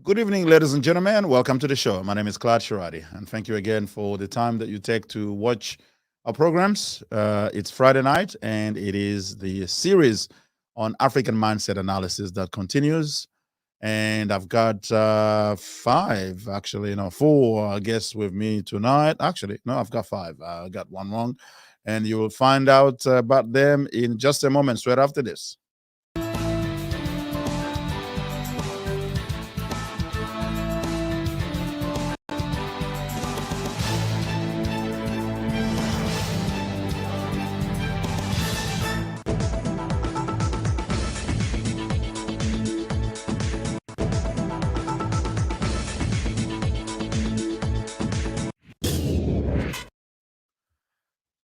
Good evening, ladies and gentlemen. Welcome to the show. My name is Claude Sharadi, and thank you again for the time that you take to watch our programs. It's Friday night, and it is the series on African mindset analysis that continues. And I've got five, actually, no, four guests with me tonight. Actually, no, I've got five. I got one wrong, and you will find out about them in just a moment, straight after this.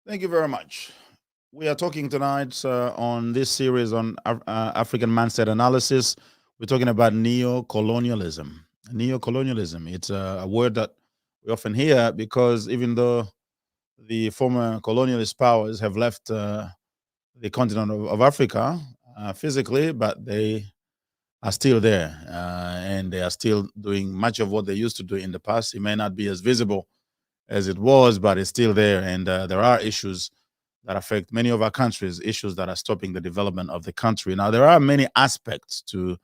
Thank you very much. We are talking tonight on this series on African mindset analysis. We're talking about neo-colonialism. Neo-colonialism, it's a word that we often hear because even though the former colonialist powers have left the continent of Africa physically, but they are still there and they are still doing much of what they used to do in the past. It may not be as visible as it was, but it's still there. And there are issues that affect many of our countries, issues that are stopping the development of the country. Now, there are many aspects to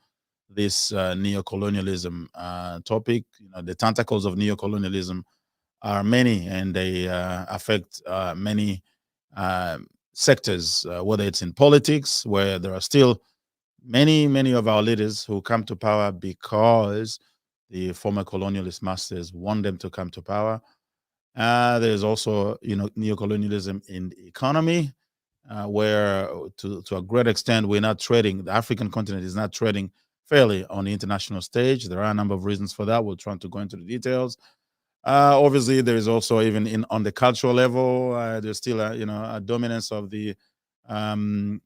this neo-colonialism topic. You know, the tentacles of neo-colonialism are many, and they affect many uh, sectors, whether it's in politics, where there are still many of our leaders who come to power because the former colonialist masters want them to come to power. There's also, neo-colonialism in the economy, where to a great extent we're not trading. The African continent is not trading fairly on the international stage. There are a number of reasons for that. We'll try to go into the details. Obviously, there is also even in on the cultural level, there's still a dominance of the um,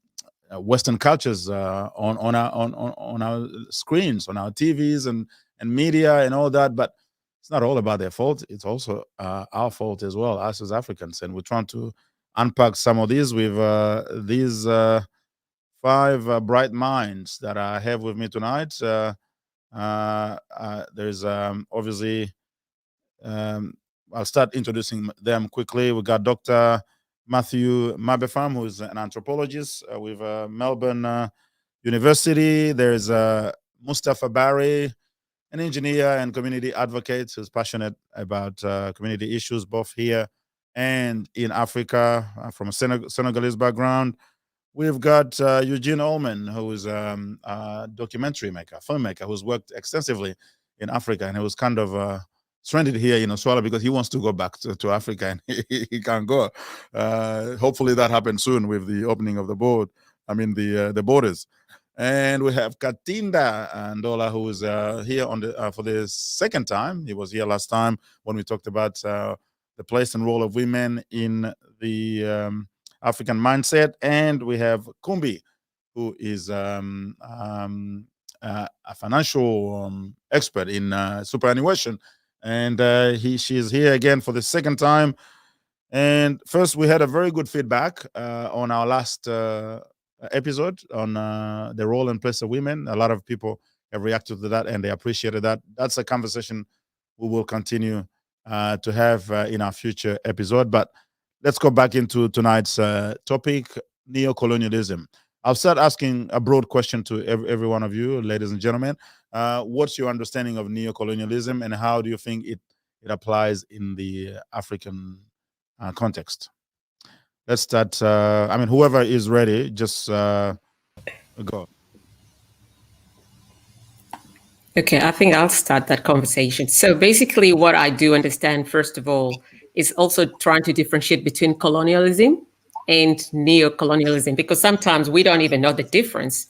Western cultures on our screens, on our TVs and media and all that. But it's not all about their fault. It's also our fault as well, us as Africans. And we're trying to unpack some of these with these five bright minds that I have with me tonight. There's obviously, um, I'll start introducing them quickly. We got Dr. Matthew Mabefam, who's an anthropologist with Melbourne University. There's Mustafa Barry, an engineer and community advocate who's passionate about community issues both here and in Africa from a Senegalese background. We've got Eugene Ullman, who is a documentary maker, filmmaker, who's worked extensively in Africa and he was kind of stranded here in Australia because he wants to go back to Africa and he can't go. Hopefully that happens soon with the opening of the board. I mean the borders. And we have Katinda Ndola, who is here on the for the second time. He was here last time when we talked about the place and role of women in the African mindset. And we have Kumbi, who is a financial expert in superannuation. And she is here again for the second time. And first, we had a very good feedback on our last episode on the role and place of women. A lot of people have reacted to that and they appreciated that. That's a conversation we will continue to have in our future episode. But let's go back into tonight's topic, neo-colonialism. I'll start asking a broad question to every one of you, ladies and gentlemen. What's your understanding of neo-colonialism and how do you think it applies in the African context? Let's start. I mean, whoever is ready, just go. Okay, I think I'll start that conversation. So basically, what I do understand, first of all, is also trying to differentiate between colonialism and neo-colonialism, because sometimes we don't even know the difference.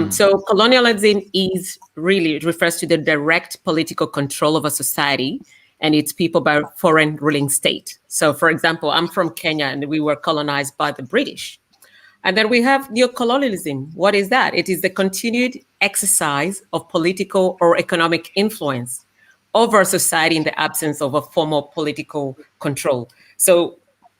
So colonialism is really, it refers to the direct political control of a society and its people by foreign ruling state. So for example, I'm from Kenya and we were colonized by the British. And then we have neo-colonialism. What is that? It is the continued exercise of political or economic influence over a society in the absence of a formal political control. So,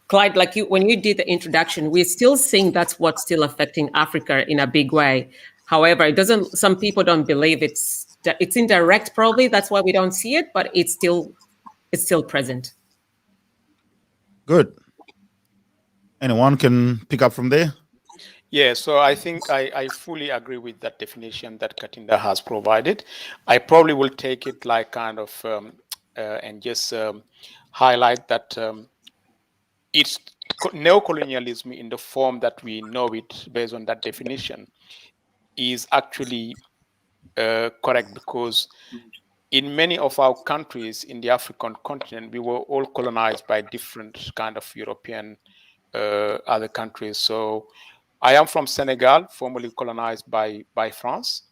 Clyde, like you, when you did the introduction, we're still seeing that's what's still affecting Africa in a big way. However, it doesn't. Some people don't believe it's it's indirect, probably. That's why we don't see it, but it's still present. Good. Anyone can pick up from there? Yeah, so I think I fully agree with that definition that Katinda has provided. I probably will take it like kind of and just highlight that it's neocolonialism in the form that we know it based on that definition is actually correct, because in many of our countries in the African continent, we were all colonized by different kind of European other countries. So I am from Senegal, formerly colonized by France.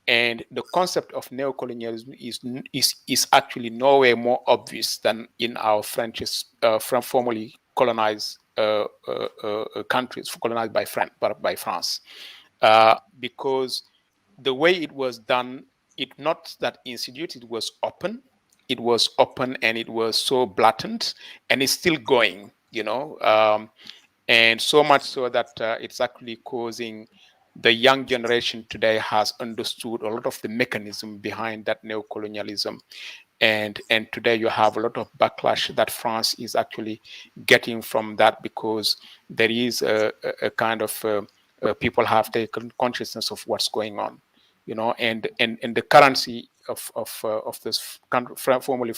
And the concept of neocolonialism is actually nowhere more obvious than in our formerly colonized countries, colonized by France, because the way it was done, it not that instituted, it was open. It was open and it was so blatant, and it's still going, and so much so that it's actually causing the young generation today has understood a lot of the mechanism behind that neocolonialism. And today you have a lot of backlash that France is actually getting from that, because there is a kind of people have taken consciousness of what's going on, and the currency of this formerly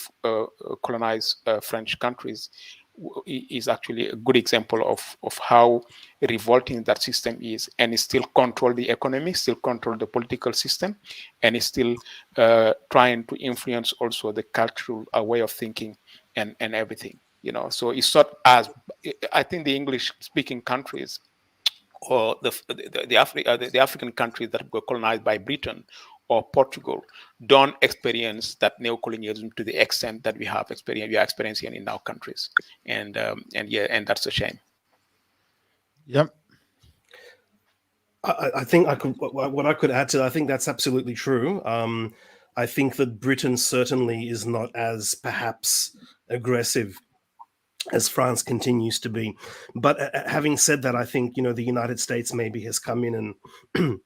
colonized French countries is actually a good example of how revolting that system is, and it still control the economy, still control the political system, and it's still trying to influence also the cultural way of thinking and everything. So it's not as, I think the English speaking countries or the African countries that were colonized by Britain or Portugal don't experience that neocolonialism to the extent that we are experiencing in our countries, and that's a shame. Yep. I think what I could add to that, I think that's absolutely true. I think that Britain certainly is not as perhaps aggressive as France continues to be. But having said that, I think, the United States maybe has come in and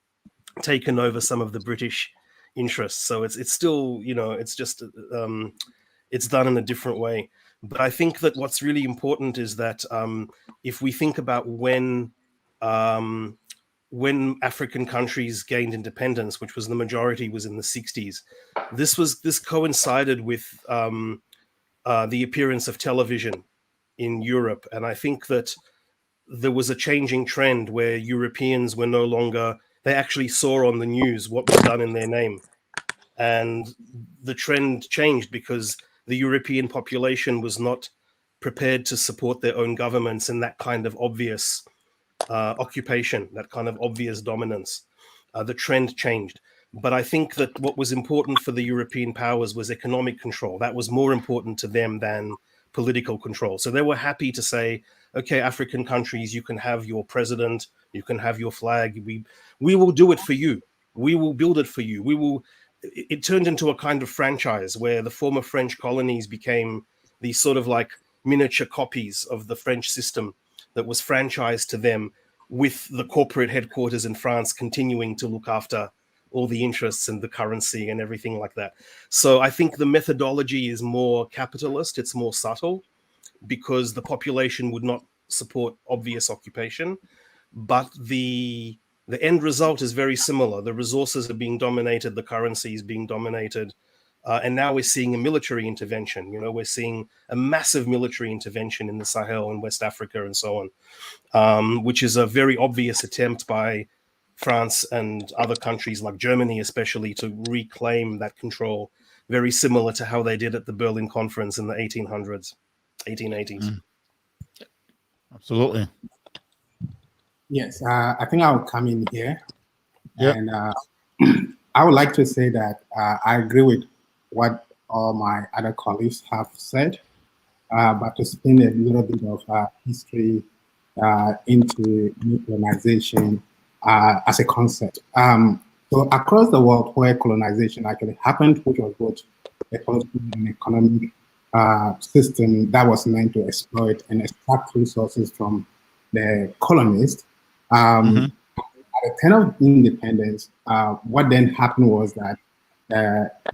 taken over some of the British interests. So it's still, it's just, it's done in a different way. But I think that what's really important is that if we think about when African countries gained independence, which was the majority was in the 60s, this coincided with the appearance of television in Europe. And I think that there was a changing trend where Europeans were no longer, they actually saw on the news what was done in their name. And the trend changed because the European population was not prepared to support their own governments in that kind of obvious occupation, that kind of obvious dominance. The trend changed. But I think that what was important for the European powers was economic control. That was more important to them than political control. So they were happy to say, okay, African countries, you can have your president, you can have your flag. We will do it for you. We will build it for you. It turned into a kind of franchise where the former French colonies became these sort of like miniature copies of the French system that was franchised to them, with the corporate headquarters in France continuing to look after all the interests and the currency and everything like that. So I think the methodology is more capitalist, it's more subtle, because the population would not support obvious occupation, but the end result is very similar. The resources are being dominated, the currency is being dominated, and now we're seeing a military intervention. We're seeing a massive military intervention in the Sahel and West Africa and so on, which is a very obvious attempt by France and other countries like Germany, especially, to reclaim that control, very similar to how they did at the Berlin Conference in the 1880s. Absolutely. Yes, I think I will come in here. Yep. And I would like to say that I agree with what all my other colleagues have said, but to spin a little bit of history into colonization as a concept. So across the world where colonization actually happened, which was both a political and economic system that was meant to exploit and extract resources from the colonists, at the time of independence, what then happened was that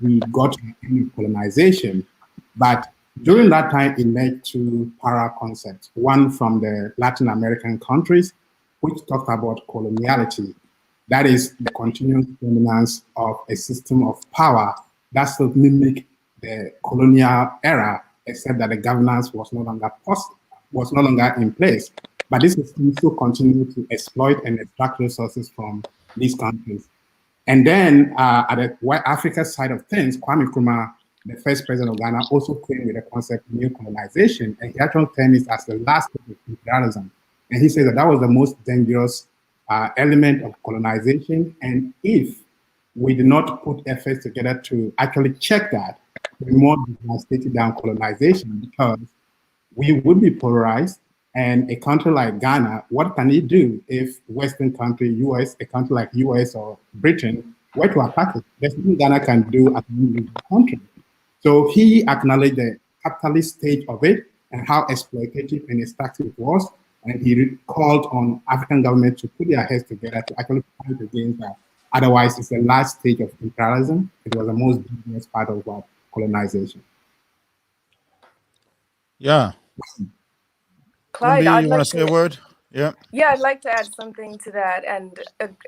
we got into colonization. But during that time, it led to parallel concepts. One from the Latin American countries, which talked about coloniality. That is the continuous dominance of a system of power that sort of mimic the colonial era, except that the governance was no longer in place. But this system still continued to exploit and extract resources from these countries. And then at the West Africa side of things, Kwame Nkrumah, the first president of Ghana, also came with the concept of neo-colonization, and he actually termed it as the last stage of imperialism. And he said that that was the most dangerous element of colonization, and if we did not put efforts together to actually check that, we more devastated down colonization, because we would be polarized. And a country like Ghana, what can it do if Western country, US, a country like US or Britain, were to attack it? There's nothing Ghana can do as an individual country. So he acknowledged the capitalist stage of it and how exploitative and extractive it was. And he called on African governments to put their heads together to actually fight against that. Otherwise, it's the last stage of imperialism. It was the most dangerous part of colonization. Yeah. Clyde, Gumbi, you want to say a word? Yeah. Yeah, I'd like to add something to that and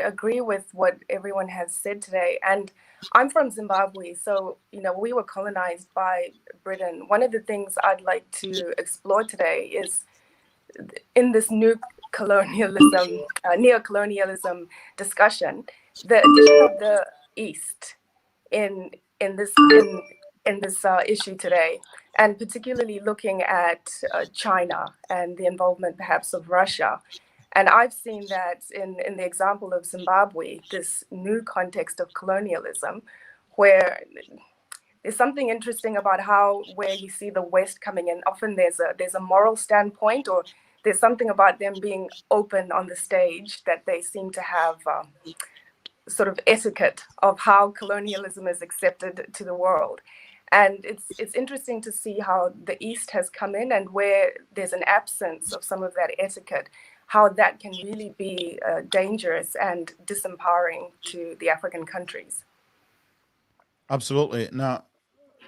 agree with what everyone has said today. And I'm from Zimbabwe, so we were colonized by Britain. One of the things I'd like to explore today is in this new colonialism, neo-colonialism discussion, the addition of the East in this issue today, and particularly looking at China and the involvement perhaps of Russia. And I've seen that in the example of Zimbabwe, this new context of colonialism, where there's something interesting about where you see the West coming in. Often there's a moral standpoint, or there's something about them being open on the stage that they seem to have sort of etiquette of how colonialism is accepted to the world. And it's interesting to see how the East has come in, and where there's an absence of some of that etiquette, how that can really be dangerous and disempowering to the African countries. Absolutely. Now,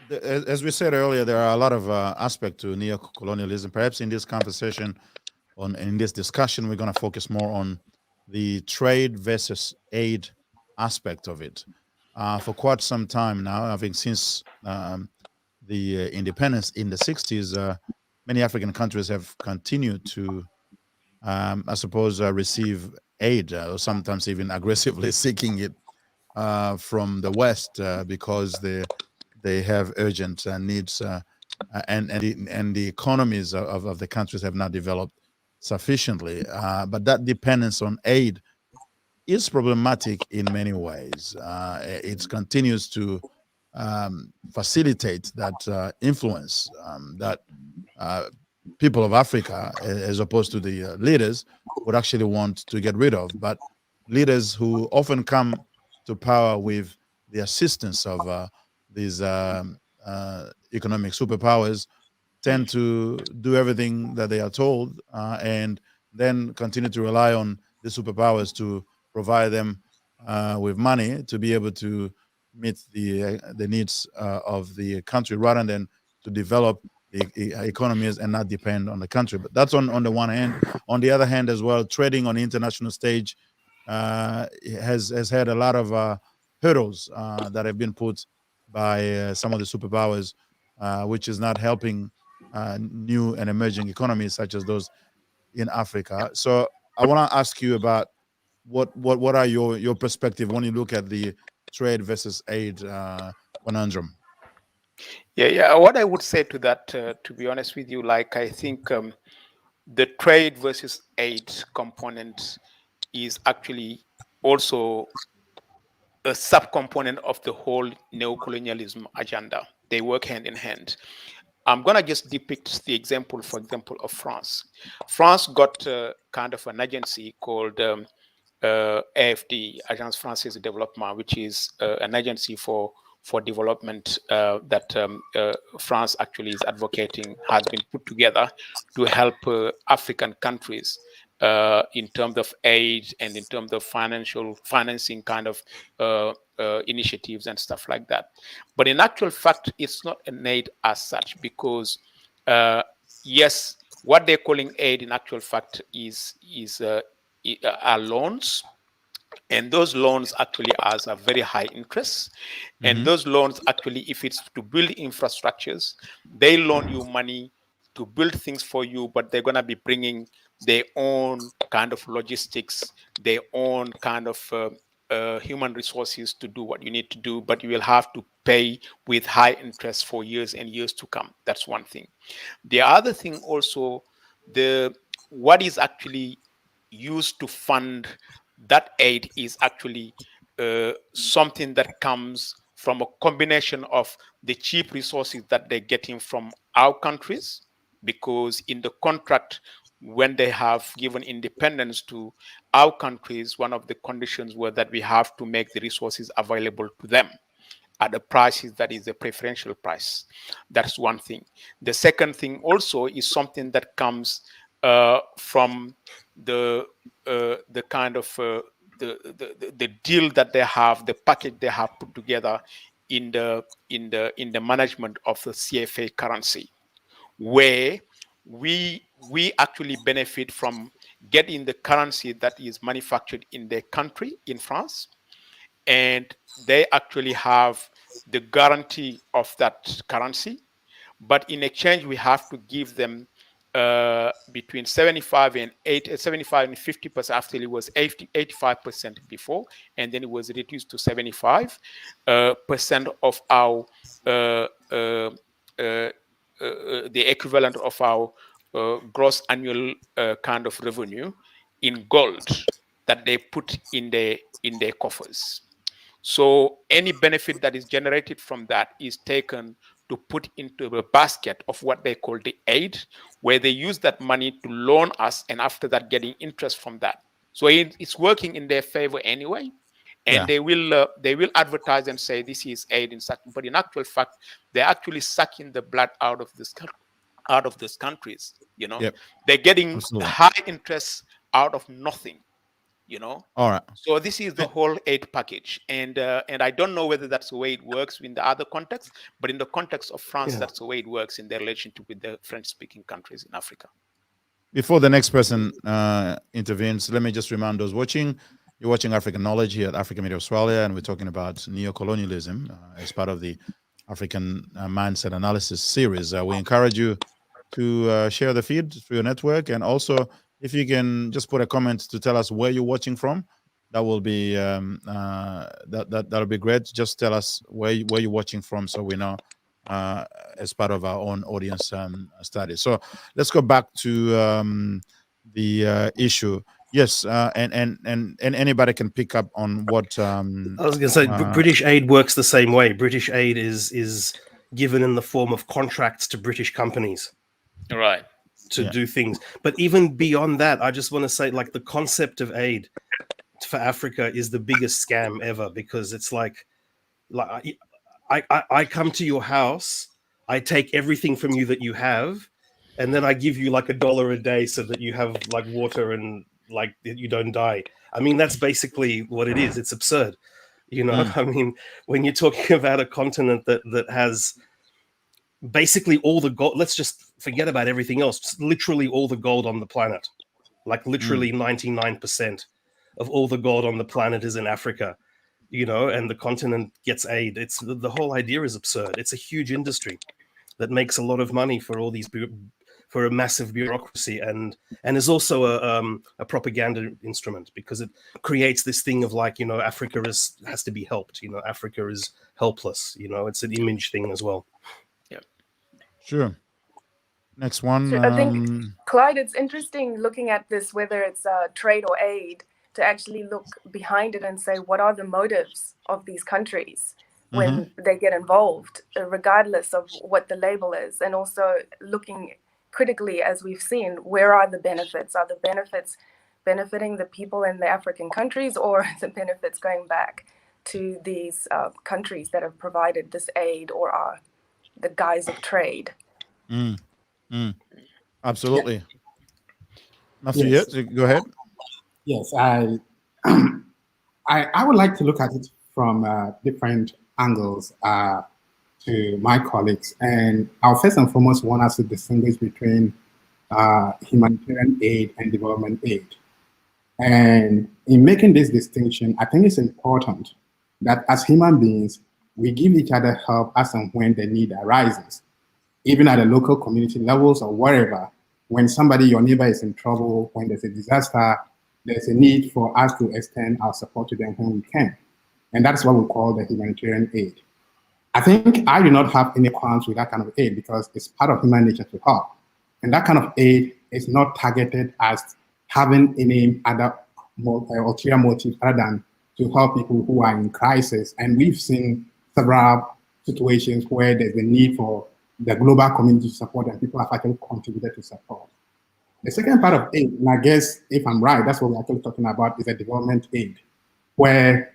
as we said earlier, there are a lot of aspects to neo-colonialism. Perhaps in this conversation, in this discussion, we're going to focus more on the trade versus aid aspect of it. For quite some time now, I think since the independence in the 60s, many African countries have continued to, I suppose, receive aid, or sometimes even aggressively seeking it from the West, because they have urgent needs, and the economies of the countries have not developed sufficiently. But that dependence on aid is problematic in many ways. It continues to facilitate that influence that people of Africa, as opposed to the leaders, would actually want to get rid of. But leaders who often come to power with the assistance of these economic superpowers tend to do everything that they are told, and then continue to rely on the superpowers to provide them with money to be able to meet the needs of the country, rather than to develop the economies and not depend on the country. But that's on the one hand. On the other hand, as well, trading on the international stage has had a lot of hurdles that have been put by some of the superpowers, which is not helping new and emerging economies such as those in Africa. So I want to ask you about what are your perspective when you look at the trade versus aid conundrum? Yeah. What I would say to that, to be honest with you, I think the trade versus aid component is actually also a subcomponent of the whole neocolonialism agenda. They work hand in hand. I'm going to just depict the example, for example, of France. France got kind of an agency called AFD, Agence Française de Développement, which is an agency for development that France actually is advocating, has been put together to help African countries in terms of aid and in terms of financing kind of initiatives and stuff like that. But in actual fact, it's not an aid as such, because yes, what they're calling aid in actual fact are loans. And those loans actually has a very high interest. And those loans actually, if it's to build infrastructures, they loan you money to build things for you, but they're going to be bringing their own kind of logistics, their own kind of human resources to do what you need to do, but you will have to pay with high interest for years and years to come. That's one thing. The other thing also, what is actually used to fund that aid is actually something that comes from a combination of the cheap resources that they're getting from our countries, because in the contract, when they have given independence to our countries, one of the conditions were that we have to make the resources available to them at a price that is a preferential price. That's one thing. The second thing also is something that comes from the kind of the deal that they have, the package they have put together in the management of the CFA currency, where we actually benefit from getting the currency that is manufactured in their country, in France, and they actually have the guarantee of that currency. But in exchange, we have to give them between 75 and 50%. Actually, it was 85% before, and then it was reduced to 75% of our the equivalent of our gross annual kind of revenue in gold that they put in their coffers. So any benefit that is generated from that is taken to put into a basket of what they call the aid, where they use that money to loan us, and after that getting interest from that. So it's working in their favor anyway, and they will advertise and say this is aid in such, but in actual fact, they're actually sucking the blood out of these countries. They're getting high interest out of nothing. All right. So this is the whole aid package, and I don't know whether that's the way it works in the other context, but in the context of France, that's the way it works in their relationship with the French-speaking countries in Africa. Before the next person intervenes, let me just remind those watching, you're watching African Knowledge here at Africa Media Australia, and we're talking about neocolonialism as part of the African Mindset Analysis series. We encourage you to share the feed through your network, and also if you can just put a comment to tell us where you're watching from, that will be that'll be great. Just tell us where you're watching from, so we know as part of our own audience study. So let's go back to the issue. Yes, and anybody can pick up on what I was going to say. British aid works the same way. British aid is given in the form of contracts to British companies, right, to do things. But even beyond that, I just want to say, like, the concept of aid for Africa is the biggest scam ever, because it's like I come to your house, I take everything from you that you have, and then I give you like $1 a day so that you have like water and like you don't die. I mean, that's basically what it is. It's absurd. I mean, when you're talking about a continent that has basically all the gold, let's just forget about everything else, literally all the gold on the planet, like literally 99% of all the gold on the planet is in Africa, and the continent gets aid. It's the whole idea is absurd. It's a huge industry that makes a lot of money for all these, for a massive bureaucracy, and is also a propaganda instrument, because it creates this thing of like, Africa has to be helped. Africa is helpless. It's an image thing as well. Yeah, sure. Next one. So I think, Clyde, it's interesting looking at this, whether it's trade or aid, to actually look behind it and say, what are the motives of these countries when they get involved, regardless of what the label is, and also looking critically, as we've seen, where are the benefits? Are the benefits benefiting the people in the African countries, or are the benefits going back to these countries that have provided this aid or are the guise of trade? Absolutely. Yes. Go ahead. Yes, I would like to look at it from different angles to my colleagues. And I'll first and foremost want us to distinguish between humanitarian aid and development aid. And in making this distinction, I think it's important that as human beings, we give each other help as and when the need arises, even at the local community levels or wherever. When somebody, your neighbor, is in trouble, when there's a disaster, there's a need for us to extend our support to them when we can. And that's what we call the humanitarian aid. I think I do not have any qualms with that kind of aid because it's part of human nature to help. And that kind of aid is not targeted as having any other ulterior motive other than to help people who are in crisis. And we've seen several situations where there's a need for the global community to support and people have actually contributed to support. The second part of aid, and I guess if I'm right, that's what we're actually talking about, is a development aid, where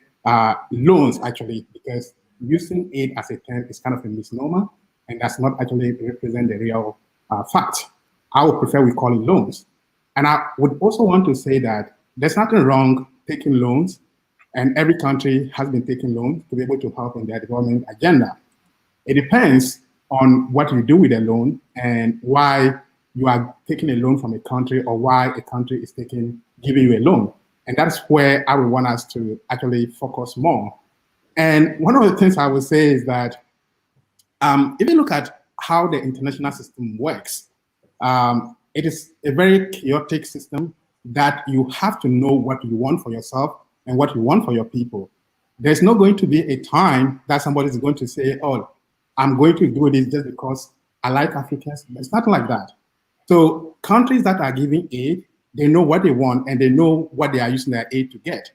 loans actually, because using aid as a term is kind of a misnomer and does not actually represent the real fact. I would prefer we call it loans. And I would also want to say that there's nothing wrong taking loans, and every country has been taking loans to be able to help in their development agenda. It depends on what you do with a loan and why you are taking a loan from a country or why a country is giving you a loan. And that's where I would want us to actually focus more. And one of the things I would say is that if you look at how the international system works, it is a very chaotic system that you have to know what you want for yourself and what you want for your people. There's not going to be a time that somebody is going to say, oh, I'm going to do this just because I like Africans. It's not like that. So countries that are giving aid, they know what they want and they know what they are using their aid to get.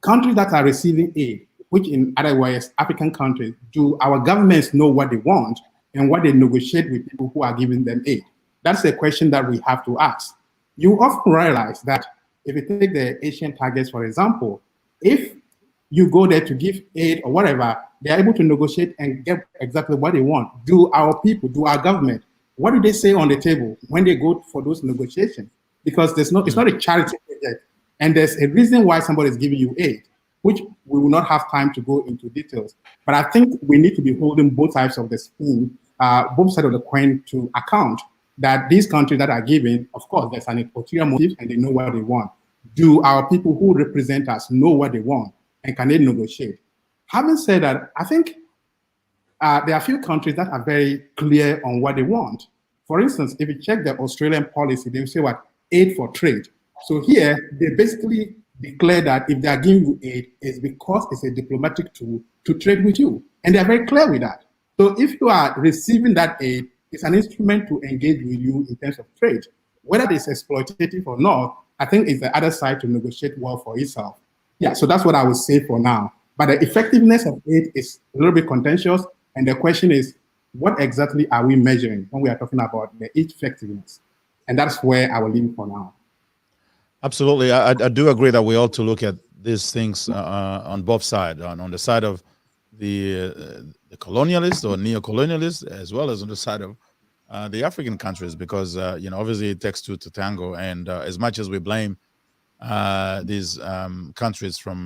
Countries that are receiving aid, which in other words, African countries, do our governments know what they want and what they negotiate with people who are giving them aid? That's a question that we have to ask. You often realize that if you take the Asian targets, for example, if you go there to give aid or whatever, they're able to negotiate and get exactly what they want. Do our people, do our government, what do they say on the table when they go for those negotiations? Because it's not a charity project. And there's a reason why somebody is giving you aid, which we will not have time to go into details. But I think we need to be holding both sides of the spoon, both sides of the coin to account that these countries that are giving, of course, there's an ulterior motive and they know what they want. Do our people who represent us know what they want and can they negotiate? Having said that, I think there are a few countries that are very clear on what they want. For instance, if you check the Australian policy, they will say what? Aid for trade. So here, they basically declare that if they are giving you aid, it's because it's a diplomatic tool to trade with you. And they're very clear with that. So if you are receiving that aid, it's an instrument to engage with you in terms of trade. Whether it's exploitative or not, I think it's the other side to negotiate well for itself. Yeah, so that's what I would say for now. But the effectiveness of aid is a little bit contentious. And the question is, what exactly are we measuring when we are talking about the effectiveness? And that's where I will leave for now. Absolutely. I do agree that we ought to look at these things on both sides, on the side of the colonialists or neo-colonialists, as well as on the side of the African countries, because, obviously it takes two to tango. And as much as we blame these countries for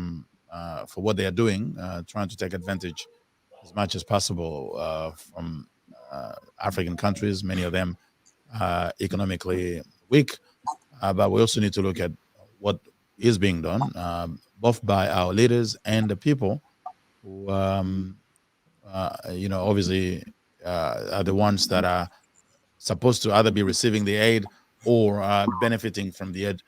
what they are doing, trying to take advantage as much as possible from African countries, many of them economically weak. But we also need to look at what is being done, both by our leaders and the people who, obviously are the ones that are supposed to either be receiving the aid or benefiting from the aid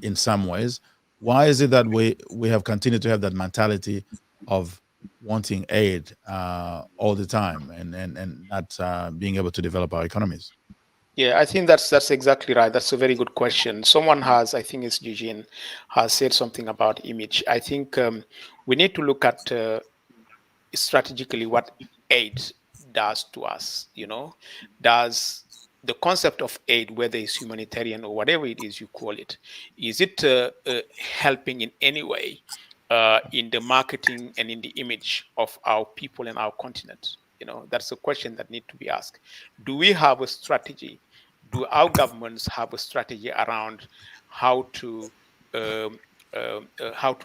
in some ways. Why is it that we have continued to have that mentality of wanting aid all the time and not being able to develop our economies? Yeah, I think that's exactly right. That's a very good question. Someone has, I think it's Eugene, has said something about image. I think we need to look at strategically what aid does to us. Does the concept of aid, whether it's humanitarian or whatever it is you call it, is it helping in any way in the marketing and in the image of our people and our continent? That's a question that needs to be asked. Do we have a strategy? Do our governments have a strategy around how to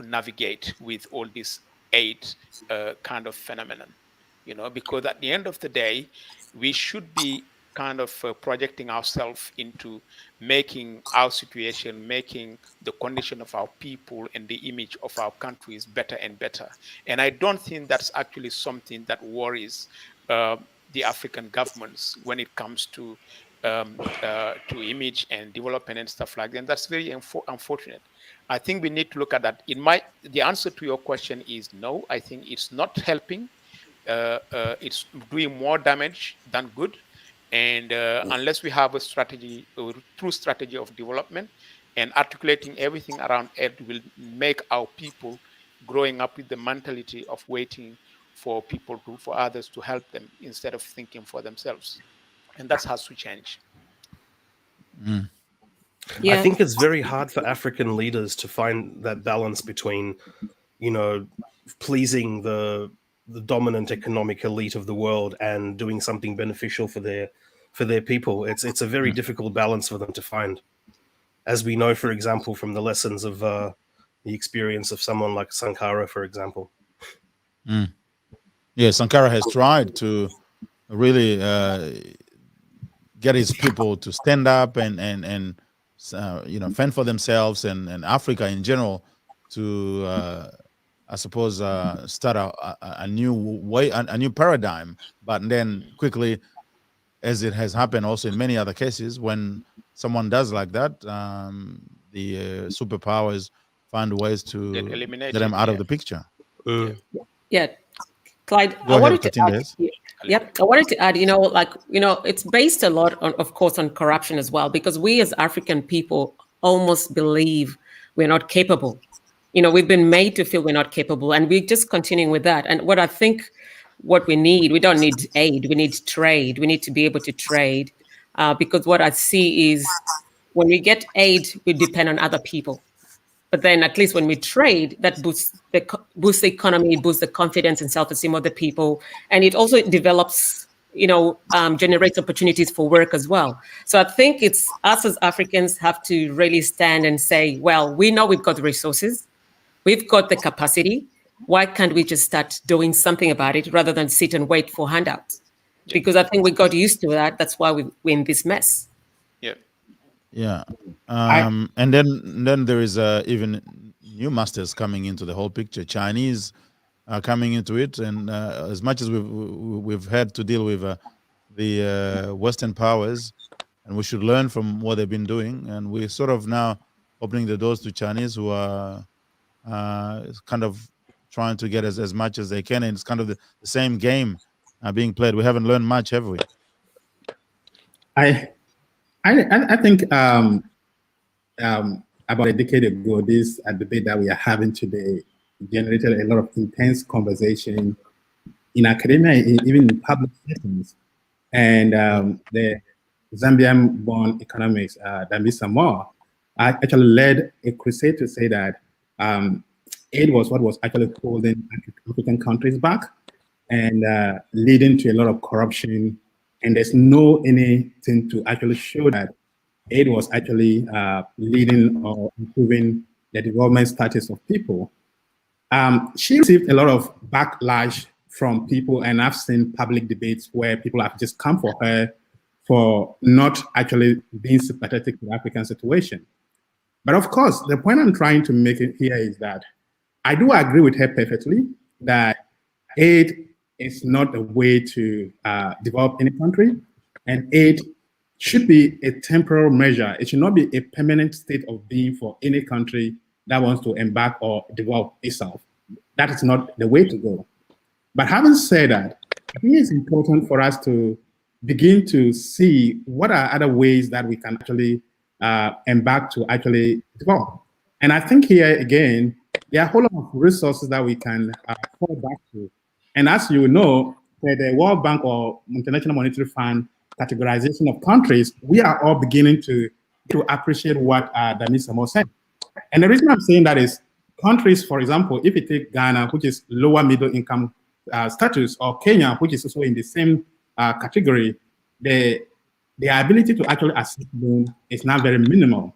navigate with all these aid kind of phenomenon, you know, because at the end of the day, we should be kind of projecting ourselves into making our situation, making the condition of our people and the image of our countries better and better. And I don't think that's actually something that worries the African governments when it comes to image and development and stuff like that. And that's very unfortunate. I think we need to look at that. The answer to your question is no. I think it's not helping. It's doing more damage than good. And unless we have a strategy, a true strategy of development and articulating everything around it, will make our people growing up with the mentality of waiting for for others to help them instead of thinking for themselves. And that has to change. Mm. Yeah. I think it's very hard for African leaders to find that balance between, you know, pleasing the dominant economic elite of the world and doing something beneficial for their people. It's a very difficult balance for them to find, as we know, for example, from the lessons of the experience of someone like Sankara, for example. Mm. Yeah, Sankara has tried to really get his people to stand up and you know, fend for themselves, and Africa in general to I suppose start a new way, a new paradigm. But then quickly, as it has happened also in many other cases, when someone does like that, the superpowers find ways to Get get eliminated. them out of the picture. Yeah. Clyde, Go I ahead, wanted to add, Katindes. yep, I wanted to add, you know, like, you know, it's based a lot on, of course, on corruption as well, because we as African people almost believe we're not capable. You know, we've been made to feel we're not capable, and we're just continuing with that. And what I think what we don't need aid, we need trade. We need to be able to trade, because what I see is when we get aid, we depend on other people. But then at least when we trade, that boosts the economy, it boosts the confidence and self-esteem of the people. And it also develops, you know, generates opportunities for work as well. So I think it's us as Africans have to really stand and say, well, we know we've got the resources, we've got the capacity. Why can't we just start doing something about it rather than sit and wait for handouts? Because I think we got used to that. That's why we're in this mess. Yeah. Yeah, and then there is even new masters coming into the whole picture. Chinese are coming into it, and as much as we've had to deal with the Western powers, and we should learn from what they've been doing, and we're sort of now opening the doors to Chinese who are kind of trying to get as much as they can, and it's kind of the same game being played. We haven't learned much, have we? I think about a decade ago, this debate that we are having today generated a lot of intense conversation in academia, even in public settings. And the Zambian-born economist, Dambisa Moore, actually led a crusade to say that aid was what was actually holding African countries back and leading to a lot of corruption. And there's no anything to actually show that aid was actually leading or improving the development status of people. She received a lot of backlash from people, and I've seen public debates where people have just come for her for not actually being sympathetic to the African situation. But of course, the point I'm trying to make here is that I do agree with her perfectly that aid is not a way to develop any country, and aid should be a temporal measure. It should not be a permanent state of being for any country that wants to embark or develop itself. That is not the way to go. But having said that, I think it's important for us to begin to see what are other ways that we can actually embark to actually develop. And I think here again, there are a whole lot of resources that we can fall back to. And as you know, the World Bank or International Monetary Fund categorization of countries, we are all beginning to appreciate what Dambisa Moore said. And the reason I'm saying that is countries, for example, if you take Ghana, which is lower middle income status, or Kenya, which is also in the same category, the ability to actually assist them is now very minimal.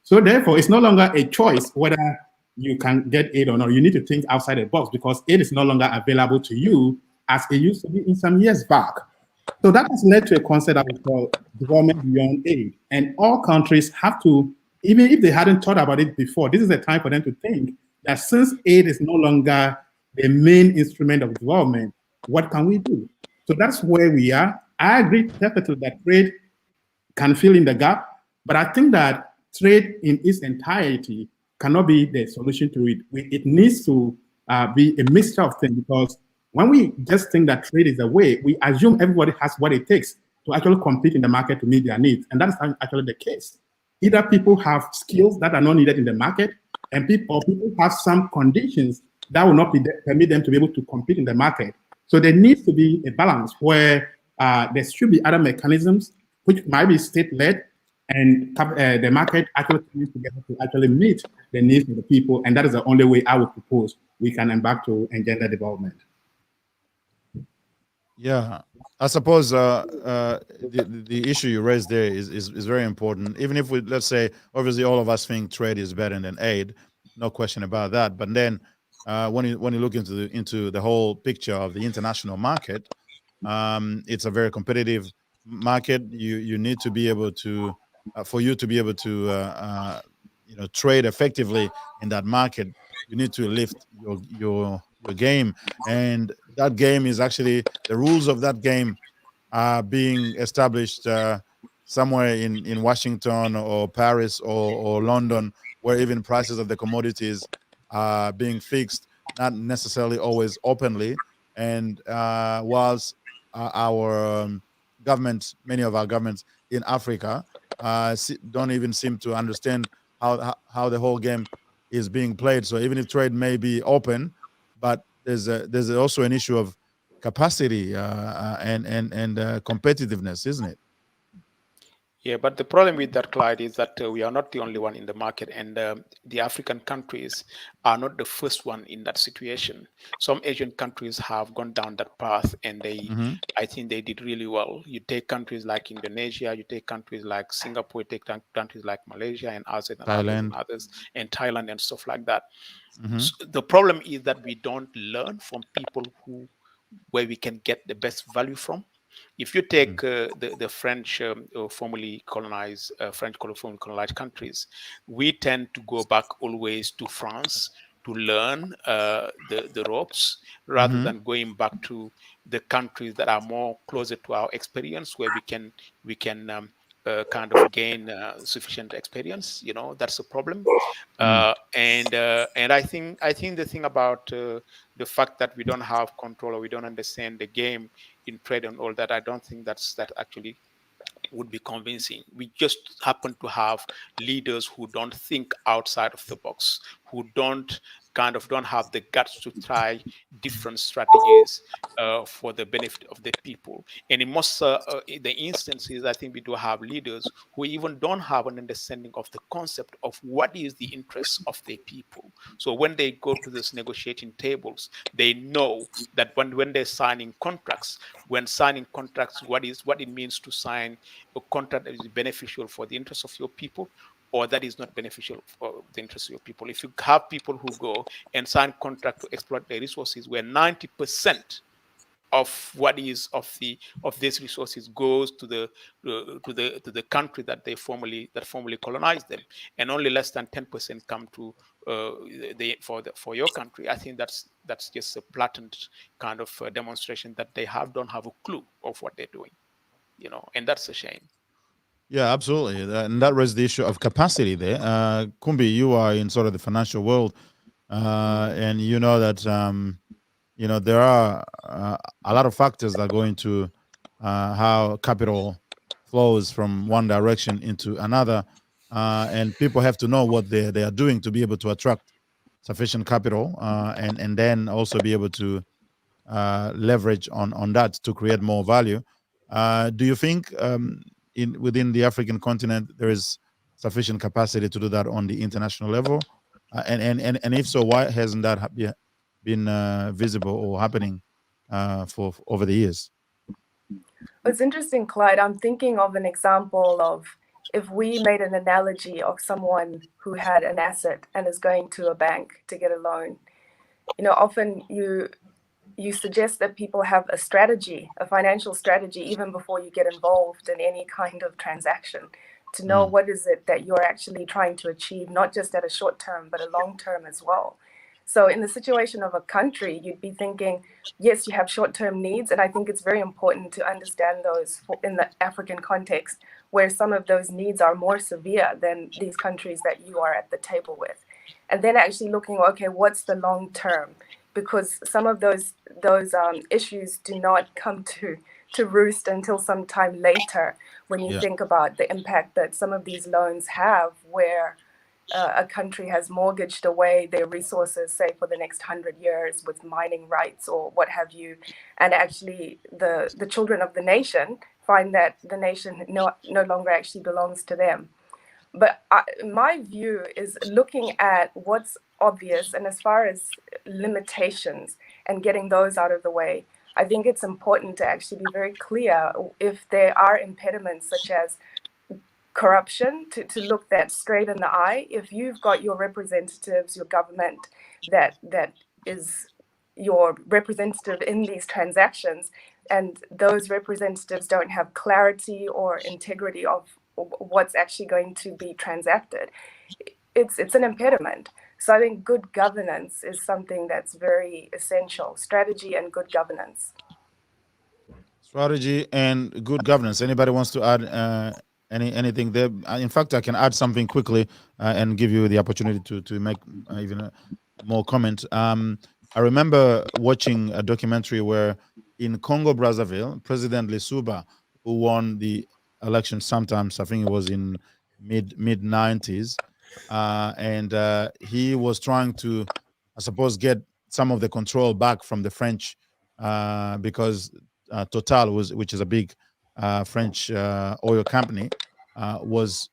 So therefore, it's no longer a choice whether you can get aid or not. You need to think outside the box because aid is no longer available to you as it used to be in some years back. So that has led to a concept that we call development beyond aid. And all countries have to, even if they hadn't thought about it before, this is a time for them to think that since aid is no longer the main instrument of development, what can we do? So that's where we are. I agree perfectly that trade can fill in the gap, but I think that trade in its entirety cannot be the solution to it. It needs to be a mixture of things, because when we just think that trade is the way, we assume everybody has what it takes to actually compete in the market to meet their needs. And that's not actually the case. Either people have skills that are not needed in the market, and people have some conditions that will not permit them to be able to compete in the market. So there needs to be a balance where there should be other mechanisms which might be state-led, and the market actually comes together to actually meet the needs of the people. And that is the only way I would propose we can embark to engender development. Yeah, I suppose the issue you raised there is very important. Even if we, let's say, obviously all of us think trade is better than aid, no question about that. But then when you look into the whole picture of the international market, it's a very competitive market. You need to be able to, for you to be able to trade effectively in that market, you need to lift your game, and that game is actually, the rules of that game are being established somewhere in Washington or Paris or London, where even prices of the commodities are being fixed, not necessarily always openly. And whilst our governments, many of our governments in Africa, don't even seem to understand how the whole game is being played. So even if trade may be open, but there's also an issue of capacity and competitiveness, isn't it? Yeah, but the problem with that, Clyde, is that we are not the only one in the market, and the African countries are not the first one in that situation. Some Asian countries have gone down that path, and I think they did really well. You take countries like Indonesia, you take countries like Singapore, you take countries like Malaysia and others and others, and Thailand and stuff like that. So the problem is that we don't learn from people where we can get the best value from. If you take the French formerly colonized countries, we tend to go back always to France to learn the ropes, rather than going back to the countries that are more closer to our experience, where we can kind of gain sufficient experience. That's a problem. And I think the thing about the fact that we don't have control, or we don't understand the game in trade and all that, I don't think that actually would be convincing. We just happen to have leaders who don't think outside of the box, who don't have the guts to try different strategies for the benefit of the people. And in most the instances, I think we do have leaders who even don't have an understanding of the concept of what is the interest of the people. So when they go to these negotiating tables, they know that when they're signing contracts, what it means to sign a contract that is beneficial for the interests of your people, or that is not beneficial for the interests of your people. If you have people who go and sign contract to exploit their resources, where 90% of these resources goes to the country that formerly colonized them, and only less than 10% come to for your country, I think that's just a blatant kind of demonstration that they don't have a clue of what they're doing, and that's a shame. Yeah, absolutely. And that raises the issue of capacity there. Kumbi, you are in sort of the financial world, and you know that there are a lot of factors that go into how capital flows from one direction into another, and people have to know what they are doing to be able to attract sufficient capital, and then also be able to leverage on that to create more value. Do you think within the African continent there is sufficient capacity to do that on the international level? And if so, why hasn't that been visible or happening for over the years? It's interesting, Clyde. I'm thinking of an example of if we made an analogy of someone who had an asset and is going to a bank to get a loan, often you suggest that people have a strategy, a financial strategy, even before you get involved in any kind of transaction, to know what is it that you're actually trying to achieve, not just at a short term, but a long term as well. So in the situation of a country, you'd be thinking, yes, you have short-term needs, and I think it's very important to understand those in the African context, where some of those needs are more severe than these countries that you are at the table with. And then actually looking, okay, what's the long term? Because some of those issues do not come to roost until some time later, when you think about the impact that some of these loans have, where a country has mortgaged away their resources, say, for the next 100 years with mining rights or what have you. And actually the children of the nation find that the nation no longer actually belongs to them. But my view is looking at what's obvious, and as far as limitations and getting those out of the way, I think it's important to actually be very clear if there are impediments such as corruption, to look that straight in the eye. If you've got your representatives, your government that is your representative in these transactions, and those representatives don't have clarity or integrity of what's actually going to be transacted, it's an impediment. So I think good governance is something that's very essential. Strategy and good governance. Strategy and good governance. Anybody wants to add anything there? In fact, I can add something quickly and give you the opportunity to make even more comment. I remember watching a documentary where in Congo Brazil, President Lissouba, who won the election sometimes, I think it was in mid 90s, and he was trying to, I suppose, get some of the control back from the French because Total, which is a big French oil company, was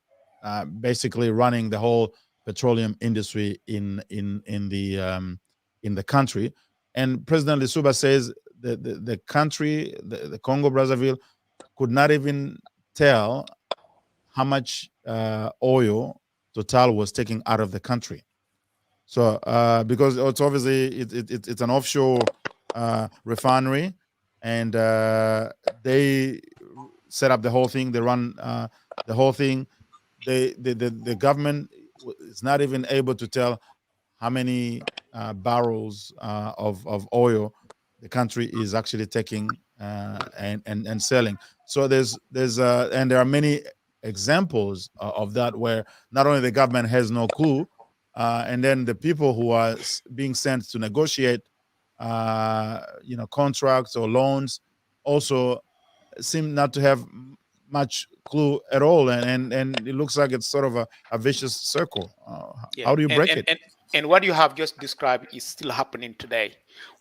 basically running the whole petroleum industry in the country. And President Lissouba says the country, the Congo Brazil, could not even tell how much oil Total was taking out of the country. So because it's obviously it's an offshore refinery, and they set up the whole thing. They run the whole thing. The government is not even able to tell how many barrels of oil the country is actually taking and selling. So there's and there are many examples of that, where not only the government has no clue, and then the people who are being sent to negotiate contracts or loans also seem not to have much clue at all, and it looks like it's sort of a vicious circle. How do you break it? And what you have just described is still happening today.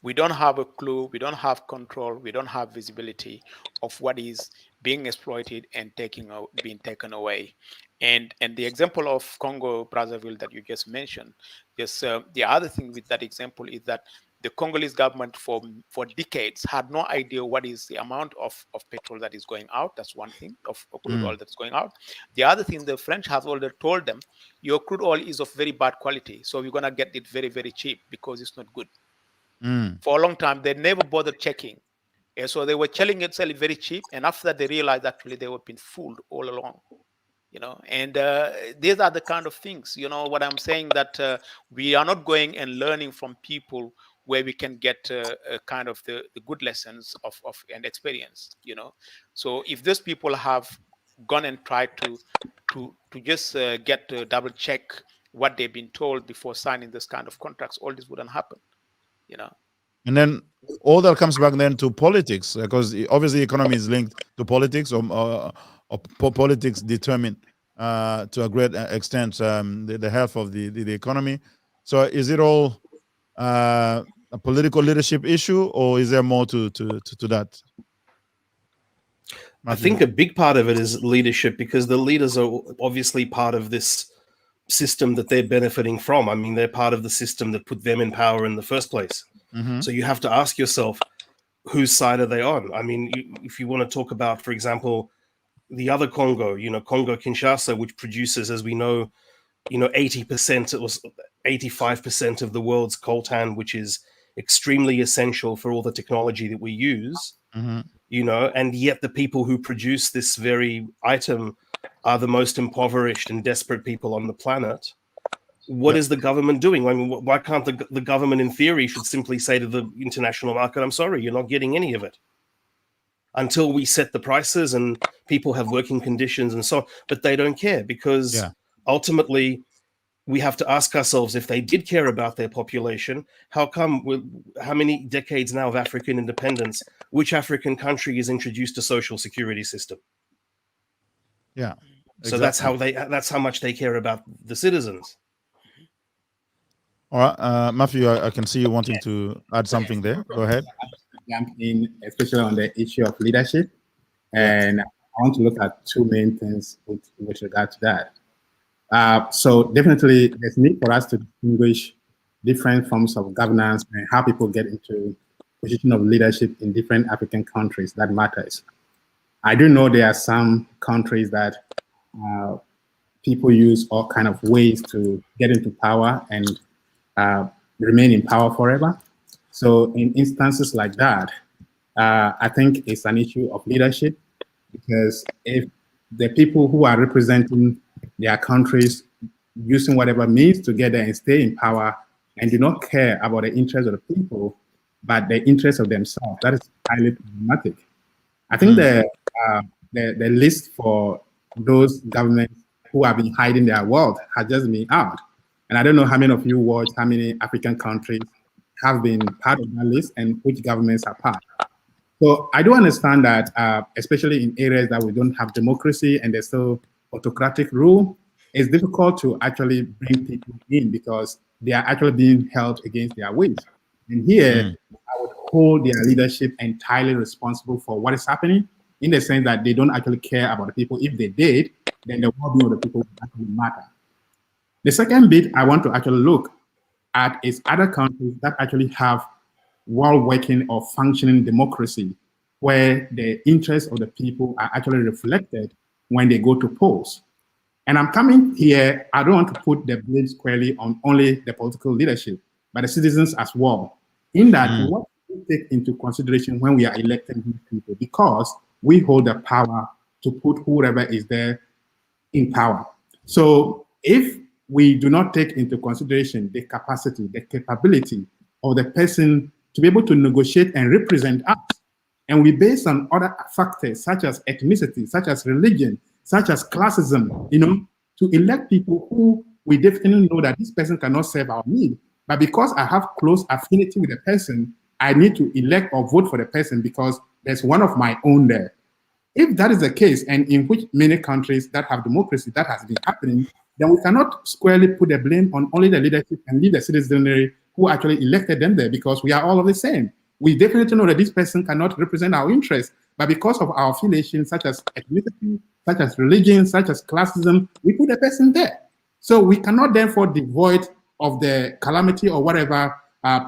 We don't have a clue, we don't have control, we don't have visibility of what is being exploited and being taken away. And the example of Congo Brazzaville that you just mentioned, the other thing with that example is that the Congolese government for decades had no idea what is the amount of petrol that is going out. That's one thing, of crude oil that's going out. The other thing, the French have already told them, your crude oil is of very bad quality, so you're going to get it very, very cheap because it's not good. For a long time, they never bothered checking. And so they were selling it very cheap. And after that, they realized actually they were being fooled all along. And these are the kind of things, what I'm saying, that we are not going and learning from people where we can get kind of the good lessons of and experience, So if those people have gone and tried to just get to double check what they've been told before signing this kind of contracts, all this wouldn't happen, And then all that comes back then to politics, because obviously economy is linked to politics, or politics determine to a great extent the health of the economy. So is it all a political leadership issue, or is there more to that? I think a big part of it is leadership, because the leaders are obviously part of this system that they're benefiting from. I mean, they're part of the system that put them in power in the first place. So you have to ask yourself, whose side are they on? I mean, if you want to talk about, for example, the other Congo, Congo Kinshasa, which produces, as we know, 80%, it was 85% of the world's coltan, which is extremely essential for all the technology that we use, and yet the people who produce this very item are the most impoverished and desperate people on the planet. What is the government doing? I mean, why can't the government, in theory, should simply say to the international market, I'm sorry, you're not getting any of it until we set the prices and people have working conditions and so on. But they don't care, because ultimately we have to ask ourselves, if they did care about their population, how many decades now of African independence, which African country is introduced a social security system? Yeah. So that's how much they care about the citizens. All right, Matthew, I can see you wanting to add something there. Go ahead. Jump in, especially on the issue of leadership, and I want to look at two main things with regard to that. So definitely, there's need for us to distinguish different forms of governance and how people get into position of leadership in different African countries. That matters. I do know there are some countries that people use all kind of ways to get into power and remain in power forever. So in instances like that, I think it's an issue of leadership, because if the people who are representing their countries using whatever means to get there and stay in power and do not care about the interests of the people, but the interests of themselves, that is highly problematic. I think the list for those governments who have been hiding their wealth has just been out. And I don't know how many of you watch how many African countries have been part of that list and which governments are part. So I do understand that, especially in areas that we don't have democracy and there's still autocratic rule, it's difficult to actually bring people in because they are actually being held against their will. And here, I would hold their leadership entirely responsible for what is happening, in the sense that they don't actually care about the people. If they did, then the well-being of the people would actually matter. The second bit I want to actually look at is other countries that actually have well-working or functioning democracy, where the interests of the people are actually reflected when they go to polls. And I'm coming here, I don't want to put the blame squarely on only the political leadership, but the citizens as well. In that, what we take into consideration when we are electing these people, because we hold the power to put whoever is there in power. So if we do not take into consideration the capacity, the capability of the person to be able to negotiate and represent us, and we base on other factors such as ethnicity, such as religion, such as classism, to elect people who we definitely know that this person cannot serve our need. But because I have close affinity with the person, I need to elect or vote for the person because there's one of my own there. If that is the case, and in which many countries that have democracy that has been happening, then we cannot squarely put the blame on only the leadership and leave the citizenry who actually elected them there, because we are all of the same. We definitely know that this person cannot represent our interests, but because of our affiliation, such as ethnicity, such as religion, such as classism, we put the person there. So we cannot therefore devoid of the calamity or whatever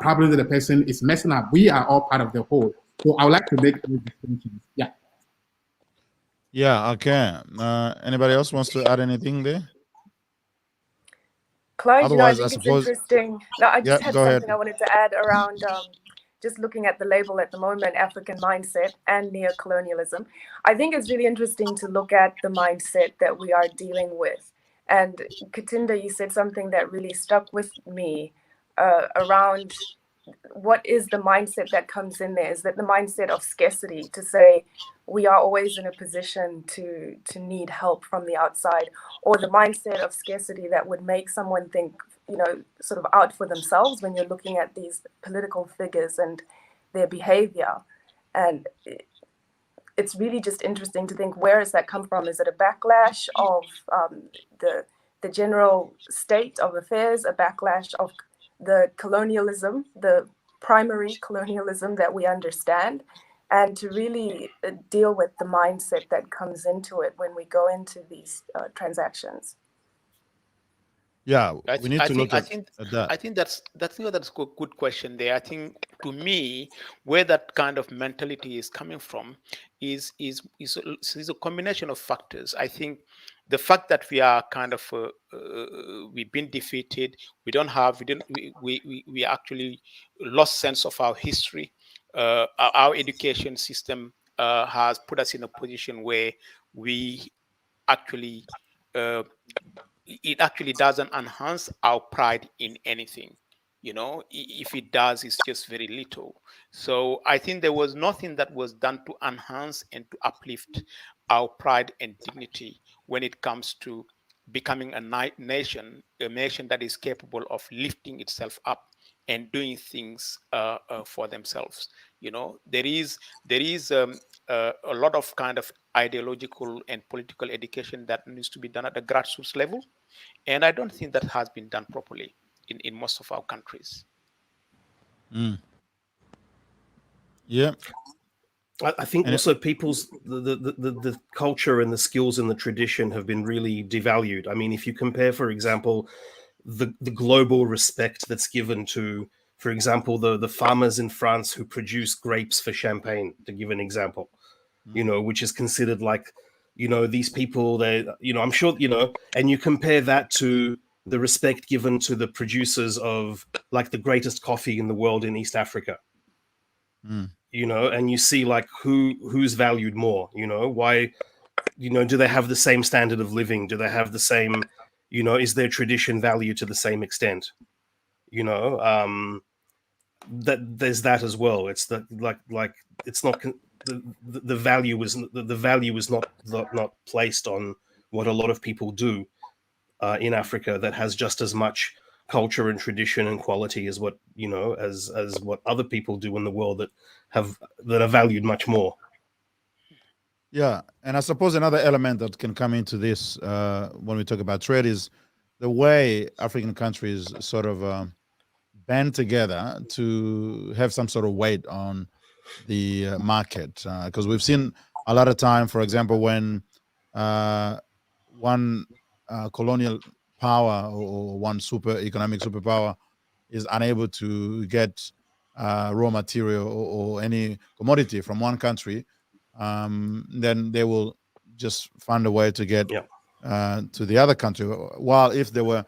problem that the person is messing up. We are all part of the whole. So I would like to make those distinctions. Yeah. Yeah, okay. Anybody else wants to add anything there? Clyde, Otherwise, I think it's interesting. No, I just had something I wanted to add around just looking at the label at the moment, African mindset and neo-colonialism. I think it's really interesting to look at the mindset that we are dealing with. And Katinda, you said something that really stuck with me around what is the mindset that comes in there. Is that the mindset of scarcity, to say we are always in a position to need help from the outside, or the mindset of scarcity that would make someone think, sort of out for themselves when you're looking at these political figures and their behavior. And it's really just interesting to think, where does that come from? Is it a backlash of the general state of affairs, a backlash of the colonialism, the primary colonialism that we understand, and to really deal with the mindset that comes into it when we go into these transactions? Yeah, I, we th- need I to think look I at, think that. I think that's a good question there. I think to me, where that kind of mentality is coming from is a combination of factors. I think the fact that we are kind of we've been defeated, we didn't we actually lost sense of our history. Our education system has put us in a position where we actually uh, it actually doesn't enhance our pride in anything. If it does, it's just very little. So I think there was nothing that was done to enhance and to uplift our pride and dignity when it comes to becoming a nation that is capable of lifting itself up and doing things for themselves. There is a lot of kind of ideological and political education that needs to be done at the grassroots level, and I don't think that has been done properly in most of our countries. Mm. Yeah. I think And also people's the culture and the skills and the tradition have been really devalued. I mean, if you compare, for example, the global respect that's given to, for example, the farmers in France who produce grapes for champagne, to give an example, which is considered like, these people, I'm sure, and you compare that to the respect given to the producers of like the greatest coffee in the world in East Africa, mm. and you see like who's valued more, why, do they have the same standard of living? Do they have the same, is their tradition valued to the same extent? That there's that as well. It's that like it's not the value is not placed on what a lot of people do in Africa that has just as much culture and tradition and quality as what as what other people do in the world that are valued much more. Yeah, and I suppose another element that can come into this when we talk about trade is the way African countries sort of band together to have some sort of weight on the market. Because we've seen a lot of time, for example, when one colonial power or one economic superpower is unable to get raw material or any commodity from one country, then they will just find a way to get Yeah. to the other country. While if they were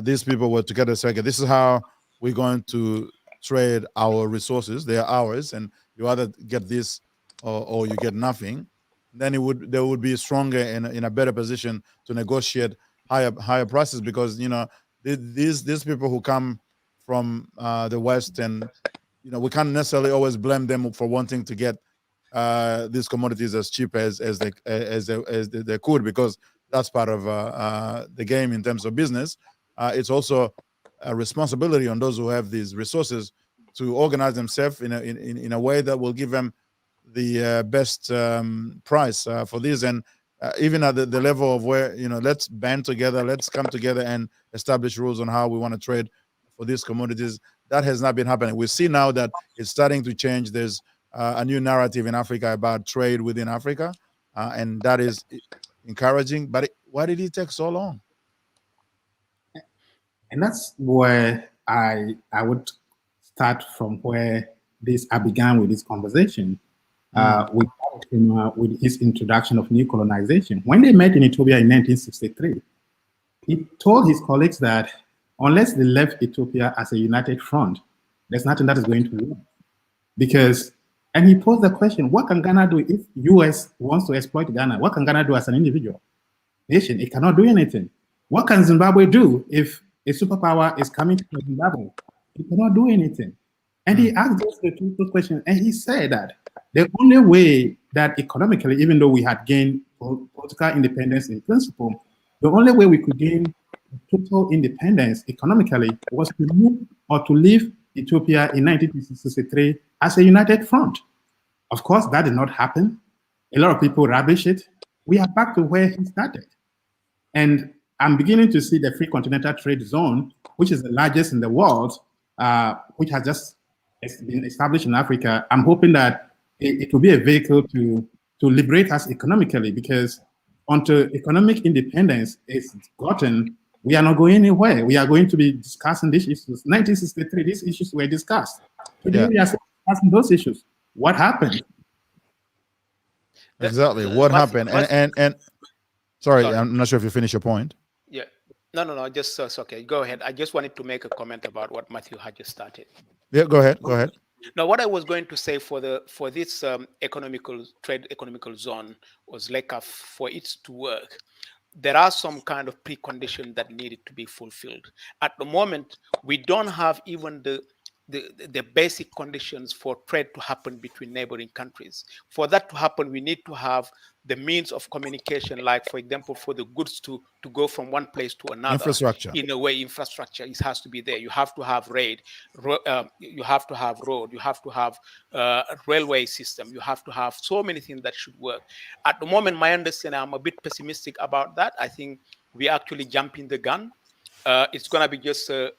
these people were together, say, okay, this is how we're going to trade our resources. They are ours, and you either get this or you get nothing. Then they would be stronger in a better position to negotiate higher prices, because these people who come from the West, and we can't necessarily always blame them for wanting to get these commodities as cheap as they could, because that's part of the game in terms of business. It's also a responsibility on those who have these resources to organize themselves in a way that will give them the best price for this. And even at the level of where, let's band together, let's come together and establish rules on how we want to trade for these commodities. That has not been happening. We see now that it's starting to change. There's a new narrative in Africa about trade within Africa, and that is encouraging. But why did it take so long? And that's where I would start from where I began with this conversation with his introduction of neo-colonization. When they met in Ethiopia in 1963, he told his colleagues that unless they left Ethiopia as a united front, there's nothing that is going to work. And he posed the question, what can Ghana do if US wants to exploit Ghana? What can Ghana do as an individual nation? It cannot do anything. What can Zimbabwe do if a superpower is coming to Zimbabwe? It cannot do anything. And he asked those two questions, and he said that the only way that economically, even though we had gained political independence in principle, the only way we could gain total independence economically was to move or to leave Ethiopia in 1963 as a united front. Of course, that did not happen. A lot of people rubbish it. We are back to where he started. And I'm beginning to see the Free Continental Trade Zone, which is the largest in the world, which has just been established in Africa. I'm hoping that it will be a vehicle to liberate us economically, because until economic independence is gotten, We are not going anywhere. We are going to be discussing these issues. 1963, these issues were discussed. Today we are discussing those issues. What happened? Exactly. What happened? And sorry, I'm not sure if you finished your point. Yeah. No. Just it's okay. Go ahead. I just wanted to make a comment about what Matthew had just started. Yeah, go ahead. Go ahead. Now, what I was going to say for this economical zone was like for it to work, there are some kind of preconditions that needed to be fulfilled. At the moment, we don't have even the basic conditions for trade to happen between neighboring countries. For that to happen, we need to have the means of communication, like, for example, for the goods to go from one place to another. Infrastructure. In a way, infrastructure has to be there. You have to have you have to have road, you have to have a railway system, you have to have so many things that should work. At the moment, my understanding, I'm a bit pessimistic about that. I think we actually jumping the gun. It's going to be just a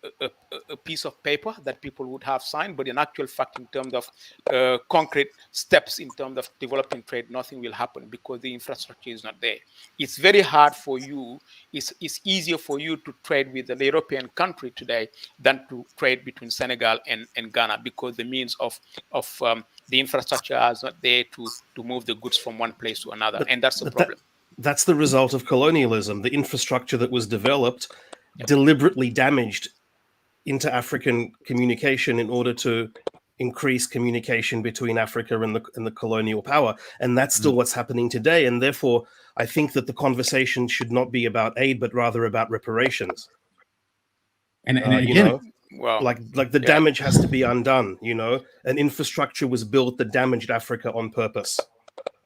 piece of paper that people would have signed, but in actual fact, in terms of concrete steps, in terms of developing trade, nothing will happen because the infrastructure is not there. It's very hard for you. It's easier for you to trade with an European country today than to trade between Senegal and Ghana, because the means of the infrastructure is not there to move the goods from one place to another, and that's the problem. That's the result of colonialism. The infrastructure that was developed deliberately damaged inter-African communication in order to increase communication between Africa and the colonial power, and that's still what's happening today. And therefore, I think that the conversation should not be about aid, but rather about reparations. And again, you know, like the damage has to be undone. You know, an infrastructure was built that damaged Africa on purpose.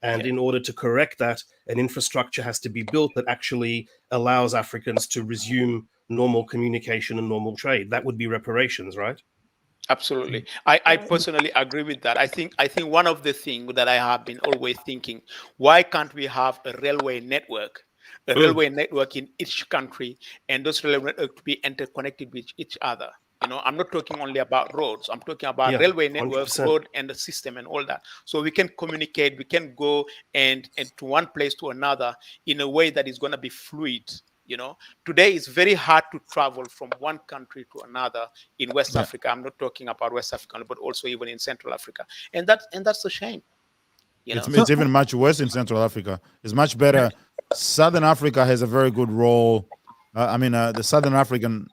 And in order to correct that, an infrastructure has to be built that actually allows Africans to resume normal communication and normal trade. That would be reparations, right? Absolutely. I personally agree with that. I think one of the things that I have been always thinking, why can't we have a railway network? A railway network in each country, and those railway networks to be interconnected with each other. You know, I'm not talking only about roads. I'm talking about railway networks, 100%. Road and the system and all that. So we can communicate, we can go and to one place to another in a way that is going to be fluid. You know, today it's very hard to travel from one country to another in West Africa. I'm not talking about West Africa, but also even in Central Africa. And that's a shame. You know? It's even much worse in Central Africa. It's much better. Southern Africa has a very good role. The Southern African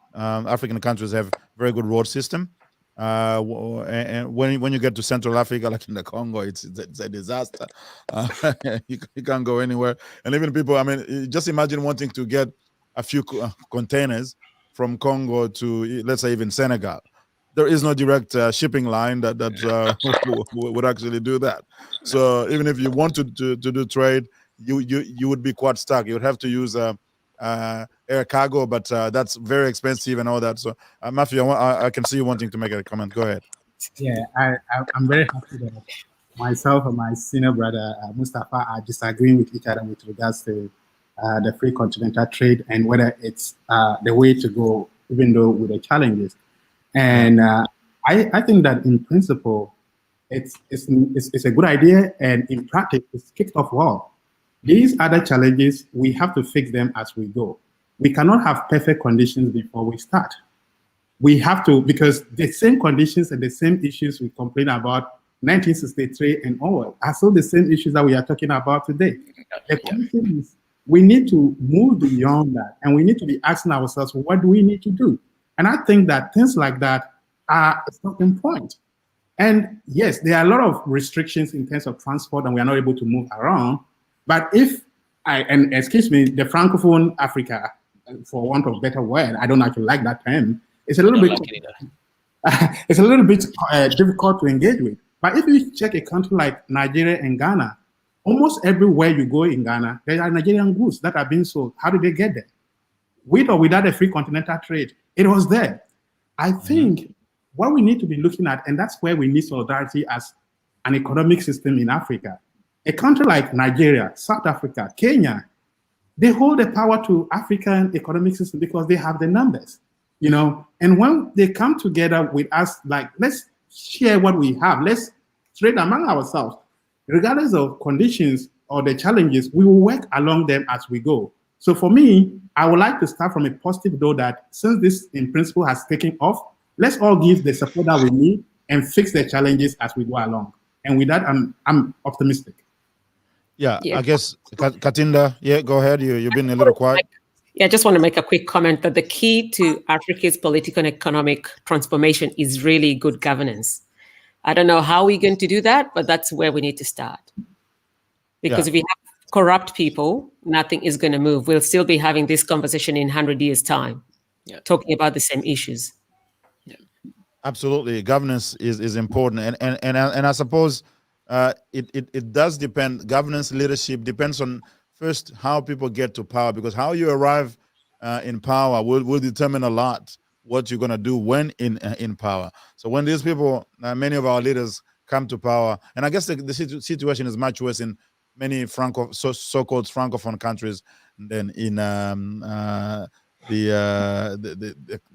countries have very good road system. And when you get to Central Africa, like in the Congo, it's a disaster. You can't go anywhere. And even people, just imagine wanting to get a few containers from Congo to, let's say, even Senegal. There is no direct shipping line that would actually do that. So even if you wanted to do trade, you would be quite stuck. You would have to use air cargo, but that's very expensive and all that. So Matthew, I can see you wanting to make a comment. Go ahead. Yeah, I'm very happy that myself and my senior brother Mustafa are disagreeing with each other with regards to the free continental trade and whether it's the way to go, even though with the challenges. And I think that in principle, it's a good idea, and in practice, it's kicked off well. These other challenges, we have to fix them as we go. We cannot have perfect conditions before we start. We have to, because the same conditions and the same issues we complain about 1963 and onward are still the same issues that we are talking about today. The question is, we need to move beyond that, and we need to be asking ourselves, what do we need to do? And I think that things like that are a starting point. And yes, there are a lot of restrictions in terms of transport, and we are not able to move around. But and excuse me, the Francophone Africa, for want of a better word, I don't actually like that term. It's a little bit, difficult to engage with. But if you check a country like Nigeria and Ghana, almost everywhere you go in Ghana, there are Nigerian goods that are being sold. How did they get there? With or without a free continental trade, it was there. I think what we need to be looking at, and that's where we need solidarity as an economic system in Africa. A country like Nigeria, South Africa, Kenya, they hold the power to African economic system because they have the numbers, you know. And when they come together with us, like, let's share what we have, let's trade among ourselves, regardless of conditions or the challenges, we will work along them as we go. So for me, I would like to start from a positive note that since this in principle has taken off, let's all give the support that we need and fix the challenges as we go along. And with that, I'm optimistic. Yeah, Yeah. I guess Katinda, yeah, go ahead. You've been a little quiet. Yeah, I just want to make a quick comment that the key to Africa's political and economic transformation is really good governance. I don't know how we're going to do that, but that's where we need to start. Because if we have corrupt people, nothing is going to move. We'll still be having this conversation in 100 years' time, talking about the same issues. Absolutely, governance is important, and I suppose it does depend. Governance leadership depends on first how people get to power, because how you arrive in power will determine a lot what you're going to do when in power. So when these people, many of our leaders come to power, and I guess the situation is much worse in many so-called francophone countries than in the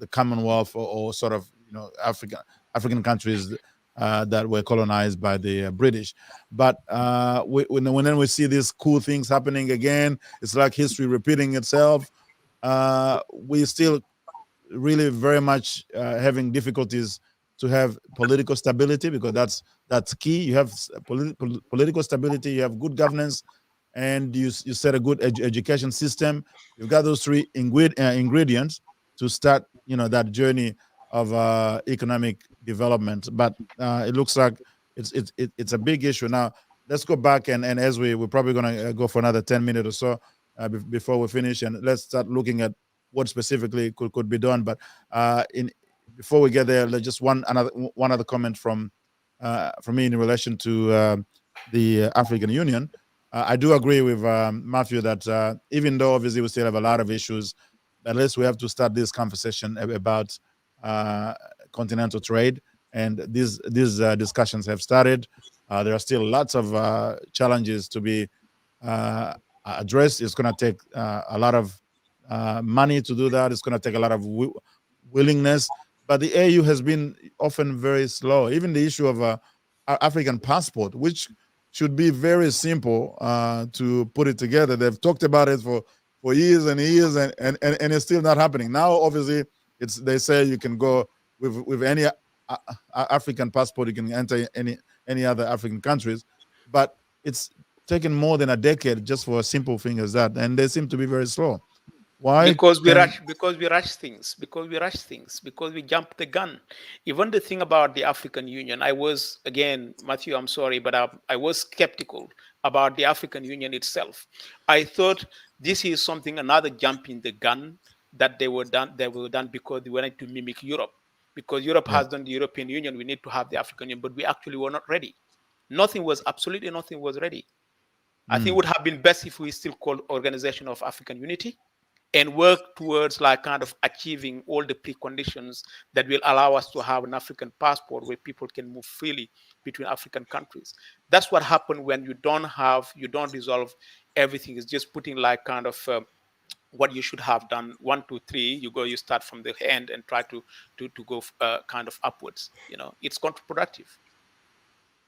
Commonwealth or sort of African countries that were colonized by the British. But when we see these cool things happening again, it's like history repeating itself. We still really very much having difficulties to have political stability, because that's key. You have political stability, you have good governance, and you set a good education system. You've got those three ingredients to start that journey of economic development. But it looks like it's a big issue. Now let's go back and as we're probably going to go for another 10 minutes or so before we finish, and let's start looking at what specifically could be done. But before we get there, just one other comment from me in relation to the African Union. I do agree with Matthew that even though obviously we still have a lot of issues, at least we have to start this conversation about continental trade, and these discussions have started. There are still lots of challenges to be addressed. It's going to take a lot of money to do that. It's going to take a lot of willingness, but the AU has been often very slow. Even the issue of African passport, which should be very simple to put it together. They've talked about it for years and years, and it's still not happening. Now, obviously, they say you can go with any African passport, you can enter any other African countries, but it's taken more than a decade just for a simple thing as that, and they seem to be very slow. Why? Because we rush things, because we jump the gun. Even the thing about the African Union, again, Matthew, I'm sorry, but I was skeptical about the African Union itself. I thought this is another jump in the gun that they were done because they wanted to mimic Europe. Because Europe has done the European Union, we need to have the African Union, but we actually were not ready. Absolutely nothing was ready. I think it would have been best if we still called Organization of African Unity and work towards achieving all the preconditions that will allow us to have an African passport where people can move freely between African countries. That's what happened when you don't resolve everything. It's just putting what you should have done 1, 2, 3. You start from the end and try to go upwards. It's counterproductive.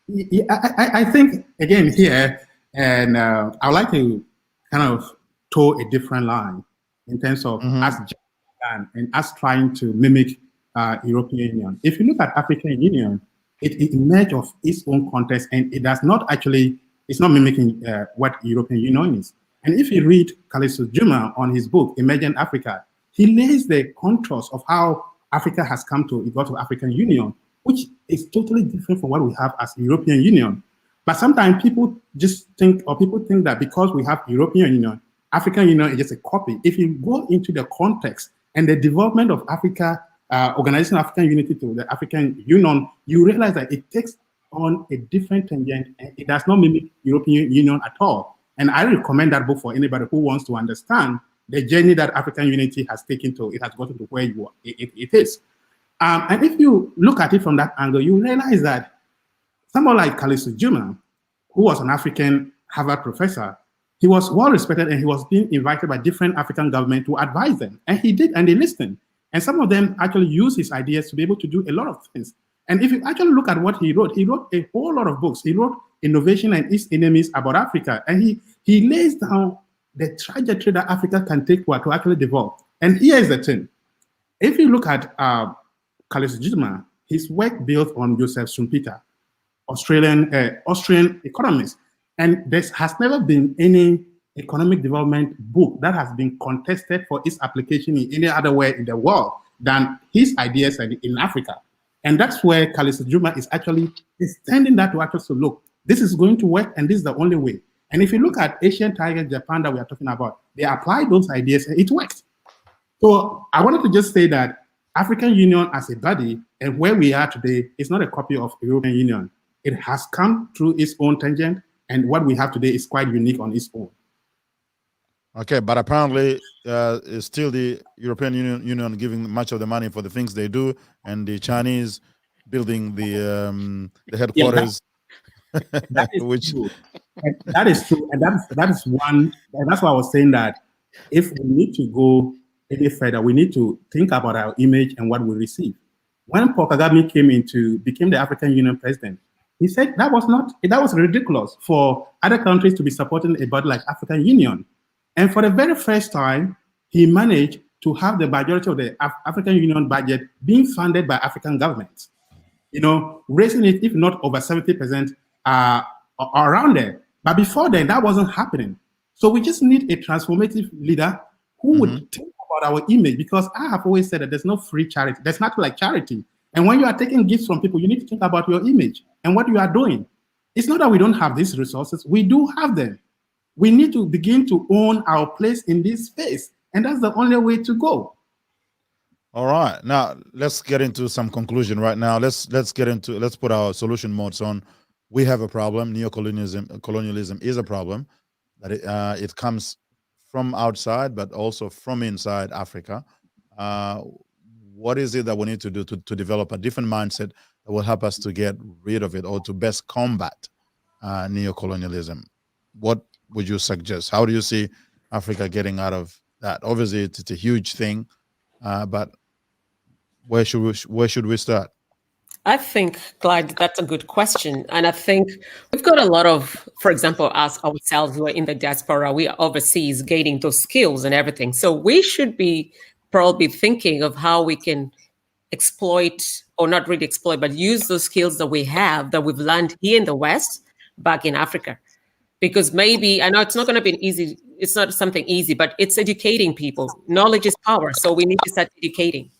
Yeah, I think again here, and I would like to kind of toe a different line in terms of us and us trying to mimic European Union. If you look at African Union, it emerged of its own context, and it does not actually, it's not mimicking what European Union is. And if you read Kalisto Juma on his book, Emergent Africa, he lays the contours of how Africa has come to evolve to African Union, which is totally different from what we have as European Union. But sometimes people think that because we have European Union, African Union is just a copy. If you go into the context and the development of Africa, organizing African unity to the African Union, you realize that it takes on a different tangent and it does not mimic European Union at all. And I recommend that book for anybody who wants to understand the journey that African unity has taken to, it has gotten to where it is. And if you look at it from that angle, you realize that someone like Kalisto Juma, who was an African Harvard professor, he was well respected and he was being invited by different African governments to advise them. And he did, and they listened. And some of them actually used his ideas to be able to do a lot of things. And if you actually look at what he wrote a whole lot of books. He wrote Innovation and Its Enemies about Africa. And he lays down the trajectory that Africa can take to actually develop. And here is the thing. If you look at Carlos Juma, his work built on Joseph Schumpeter, Austrian economist. And there has never been any economic development book that has been contested for its application in any other way in the world than his ideas in Africa. And that's where Carlos Juma is actually extending that to actually say, look, this is going to work and this is the only way. And if you look at Asian Tiger Japan that we are talking about, they applied those ideas and it works. So I wanted to just say that African Union as a body and where we are today is not a copy of the European Union. It has come through its own tangent, and what we have today is quite unique on its own. Okay, but apparently it's still the European Union giving much of the money for the things they do, and the Chinese building the headquarters. Yeah, that is which true. And that is true, and that is one. And that's why I was saying that if we need to go any further, we need to think about our image and what we receive. When Paul Kagame became the African Union president, he said that was ridiculous for other countries to be supporting a body like African Union. And for the very first time, he managed to have the majority of the African Union budget being funded by African governments. You know, raising it, if not over 70%, around there. But before then, that wasn't happening. So we just need a transformative leader who would think about our image, because I have always said that there's no free charity. There's nothing like charity. And when you are taking gifts from people, you need to think about your image and what you are doing. It's not that we don't have these resources. We do have them. We need to begin to own our place in this space. And that's the only way to go. All right. Now, let's get into some conclusion right now. Let's put our solution modes on. We have a problem. Colonialism is a problem. That it comes from outside, but also from inside Africa. What is it that we need to do to develop a different mindset that will help us to get rid of it or to best combat neocolonialism? What would you suggest? How do you see Africa getting out of that? Obviously, it's a huge thing, but where should we start? I think, Clyde, that's a good question. And I think we've got a lot of, for example, us ourselves who are in the diaspora, we are overseas gaining those skills and everything. So we should be probably thinking of how we can exploit, or not really exploit, but use those skills that we have, that we've learned here in the West, back in Africa. Because maybe, I know it's not going to be easy, it's not something easy, but it's educating people. Knowledge is power. So we need to start educating.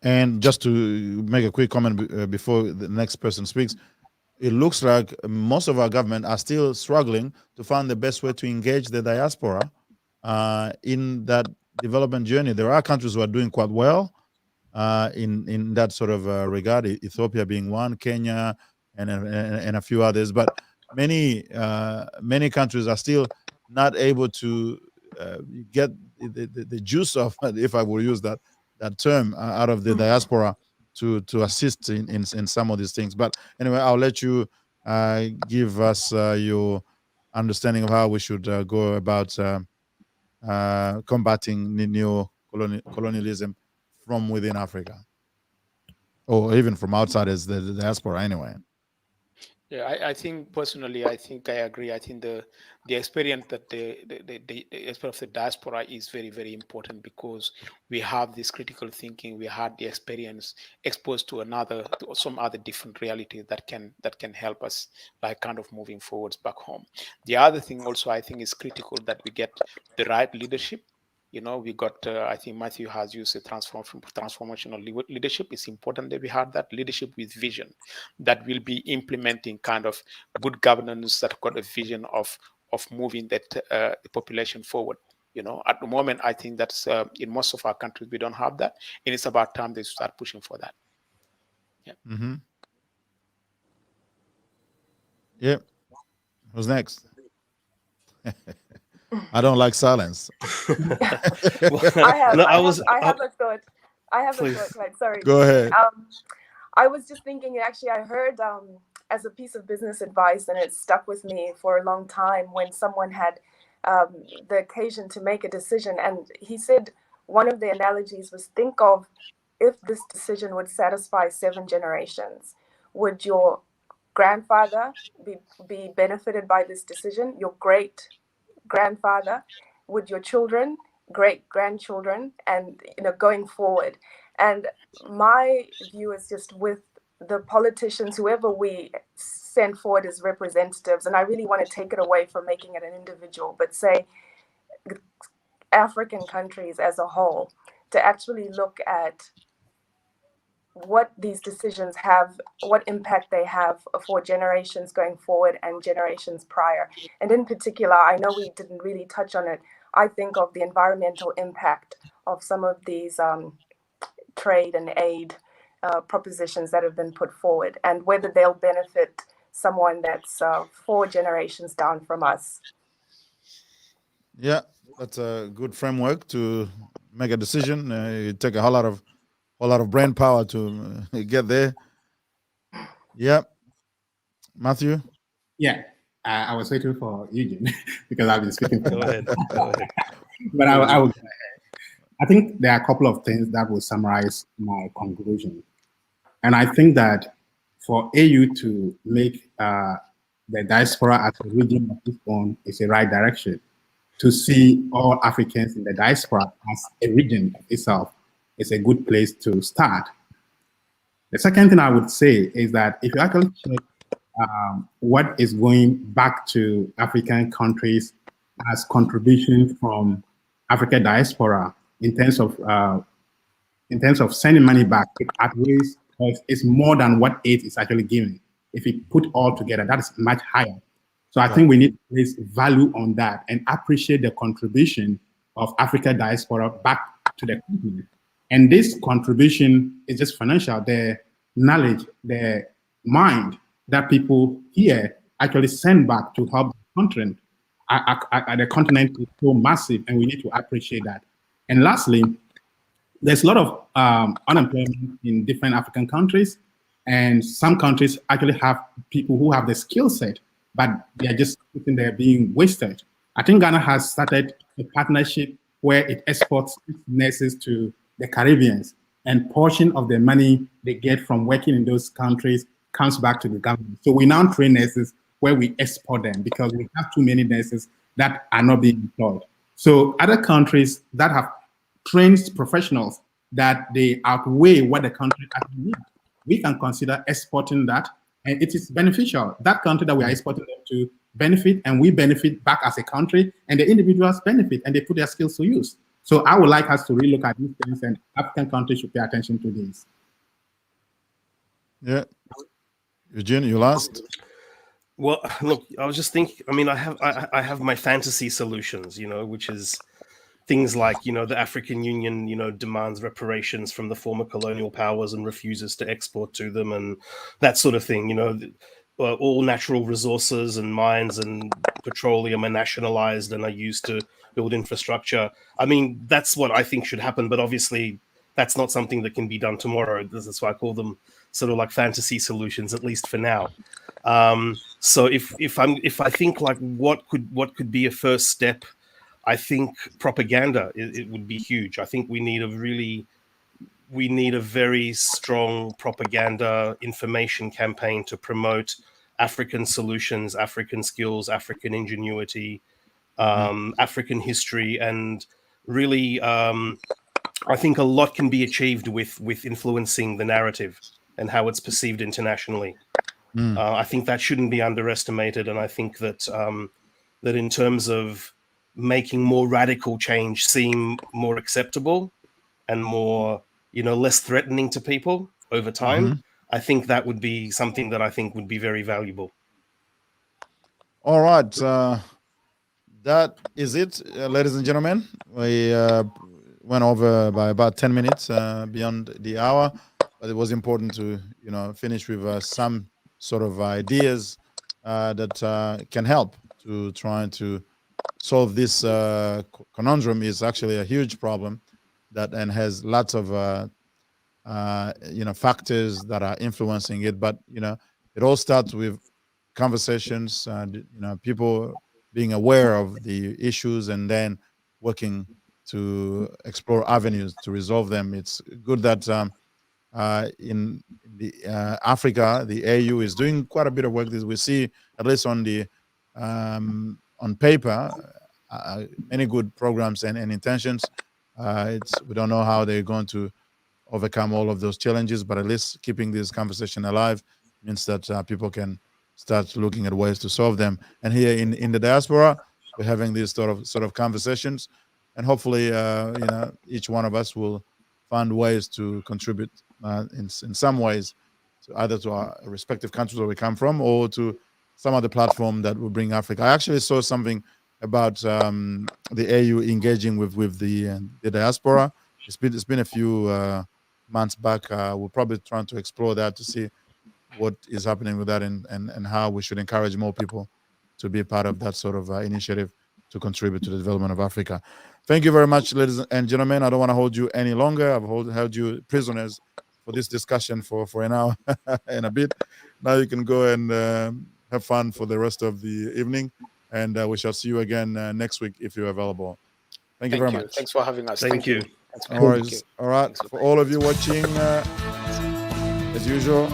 And just to make a quick comment before the next person speaks, it looks like most of our government are still struggling to find the best way to engage the diaspora in that development journey. There are countries who are doing quite well in that sort of regard, Ethiopia being one, Kenya, and a few others. But many countries are still not able to get the juice of, if I will use that term, out of the diaspora to assist in some of these things. But anyway, I'll let you give us your understanding of how we should go about combating neo-colonialism from within Africa, or even from outside as the diaspora anyway. Yeah, I think personally, I think I agree. I think the experience that the experience of the diaspora is very, very important, because we have this critical thinking. We had the experience exposed to some other different reality that can help us like kind of moving forwards back home. The other thing also I think is critical that we get the right leadership. You know, we got, I think Matthew has used a transformational leadership. It's important that we have that leadership with vision that will be implementing kind of good governance, that got a vision of moving that the population forward. You know, at the moment, I think that's in most of our countries, we don't have that. And it's about time they start pushing for that. Yeah. Mm-hmm. Yep. Who's next? I don't like silence. I have a thought. Like, sorry. Go ahead. I was just thinking, actually, I heard as a piece of business advice, and it stuck with me for a long time, when someone had the occasion to make a decision. And he said one of the analogies was, think of if this decision would satisfy 7 generations, would your grandfather be benefited by this decision? Your great grandfather, with your children, great grandchildren, and going forward. And my view is just with the politicians, whoever we send forward as representatives, and I really want to take it away from making it an individual, but say African countries as a whole, to actually look at what these decisions have, what impact they have for generations going forward and generations prior. And in particular, I know we didn't really touch on it, I think of the environmental impact of some of these trade and aid propositions that have been put forward, and whether they'll benefit someone that's 4 generations down from us. Yeah, that's a good framework to make a decision. It take a whole lot of brain power to get there. Yeah, Matthew. Yeah, I was waiting for Eugene because I've been speaking. Go ahead. Go ahead. But I will. I think there are a couple of things that will summarize my conclusion, and I think that for AU to make the diaspora as a region of its own is the right direction. To see all Africans in the diaspora as a region of itself is a good place to start. The second thing I would say is that if you actually check what is going back to African countries as contribution from African diaspora in terms of sending money back, it outweighs, it's more than what aid is actually giving. If you put all together, that is much higher. So I think we need to place value on that and appreciate the contribution of Africa diaspora back to the continent. And this contribution is just financial. The knowledge, the mind that people here actually send back to help the continent. The continent is so massive, and we need to appreciate that. And lastly, there's a lot of unemployment in different African countries, and some countries actually have people who have the skill set, but they're just sitting there being wasted. I think Ghana has started a partnership where it exports its nurses to the Caribbeans, and portion of the money they get from working in those countries comes back to the government. So we now train nurses where we export them because we have too many nurses that are not being employed. So other countries that have trained professionals that they outweigh what the country actually needs, we can consider exporting that, and it is beneficial. That country that we are exporting them to benefit, and we benefit back as a country, and the individuals benefit, and they put their skills to use. So I would like us to relook at these things, and African countries should pay attention to this. Yeah. Eugene, you last. Well, look, I was just thinking, I mean, I have my fantasy solutions, which is things like, the African Union, demands reparations from the former colonial powers and refuses to export to them, and that sort of thing. All natural resources and mines and petroleum are nationalized and are used to build infrastructure. I mean, that's what I think should happen, but obviously that's not something that can be done tomorrow. That's why I call them sort of like fantasy solutions, at least for now. So if I think like what could be a first step, I think propaganda it would be huge. I think we need a very strong propaganda information campaign to promote African solutions, African skills, African ingenuity, African history, and really, I think a lot can be achieved with influencing the narrative and how it's perceived internationally. I think that shouldn't be underestimated, and I think that that in terms of making more radical change seem more acceptable and more, less threatening to people over time, I think that would be something that I think would be very valuable. All right. That is it, ladies and gentlemen. We went over by about 10 minutes beyond the hour, but it was important to, finish with some sort of ideas that can help to try to solve this conundrum. Is actually a huge problem and has lots of factors that are influencing it. But it all starts with conversations, people being aware of the issues and then working to explore avenues to resolve them. It's good that in the Africa, the AU is doing quite a bit of work. We see, at least on the on paper, many good programs and intentions. We don't know how they're going to overcome all of those challenges, but at least keeping this conversation alive means that people can start looking at ways to solve them. And here in the diaspora, we're having these sort of conversations, and hopefully, each one of us will find ways to contribute in some ways, to either to our respective countries where we come from, or to some other platform that will bring Africa. I actually saw something about the AU engaging with the diaspora. It's been a few months back. We're probably trying to explore that to see what is happening with that, and how we should encourage more people to be part of that sort of initiative to contribute to the development of Africa. Thank you very much, ladies and gentlemen. I don't want to hold you any longer. I've held you prisoners for this discussion for an hour and a bit. Now you can go and have fun for the rest of the evening, and we shall see you again next week if you're available. Thank you very much. Thanks for having us. Thank you. No worries. All right. For all of you watching, as usual,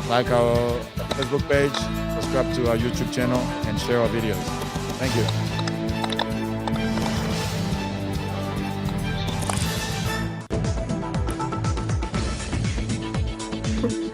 like our Facebook page, subscribe to our YouTube channel, and share our videos. Thank you.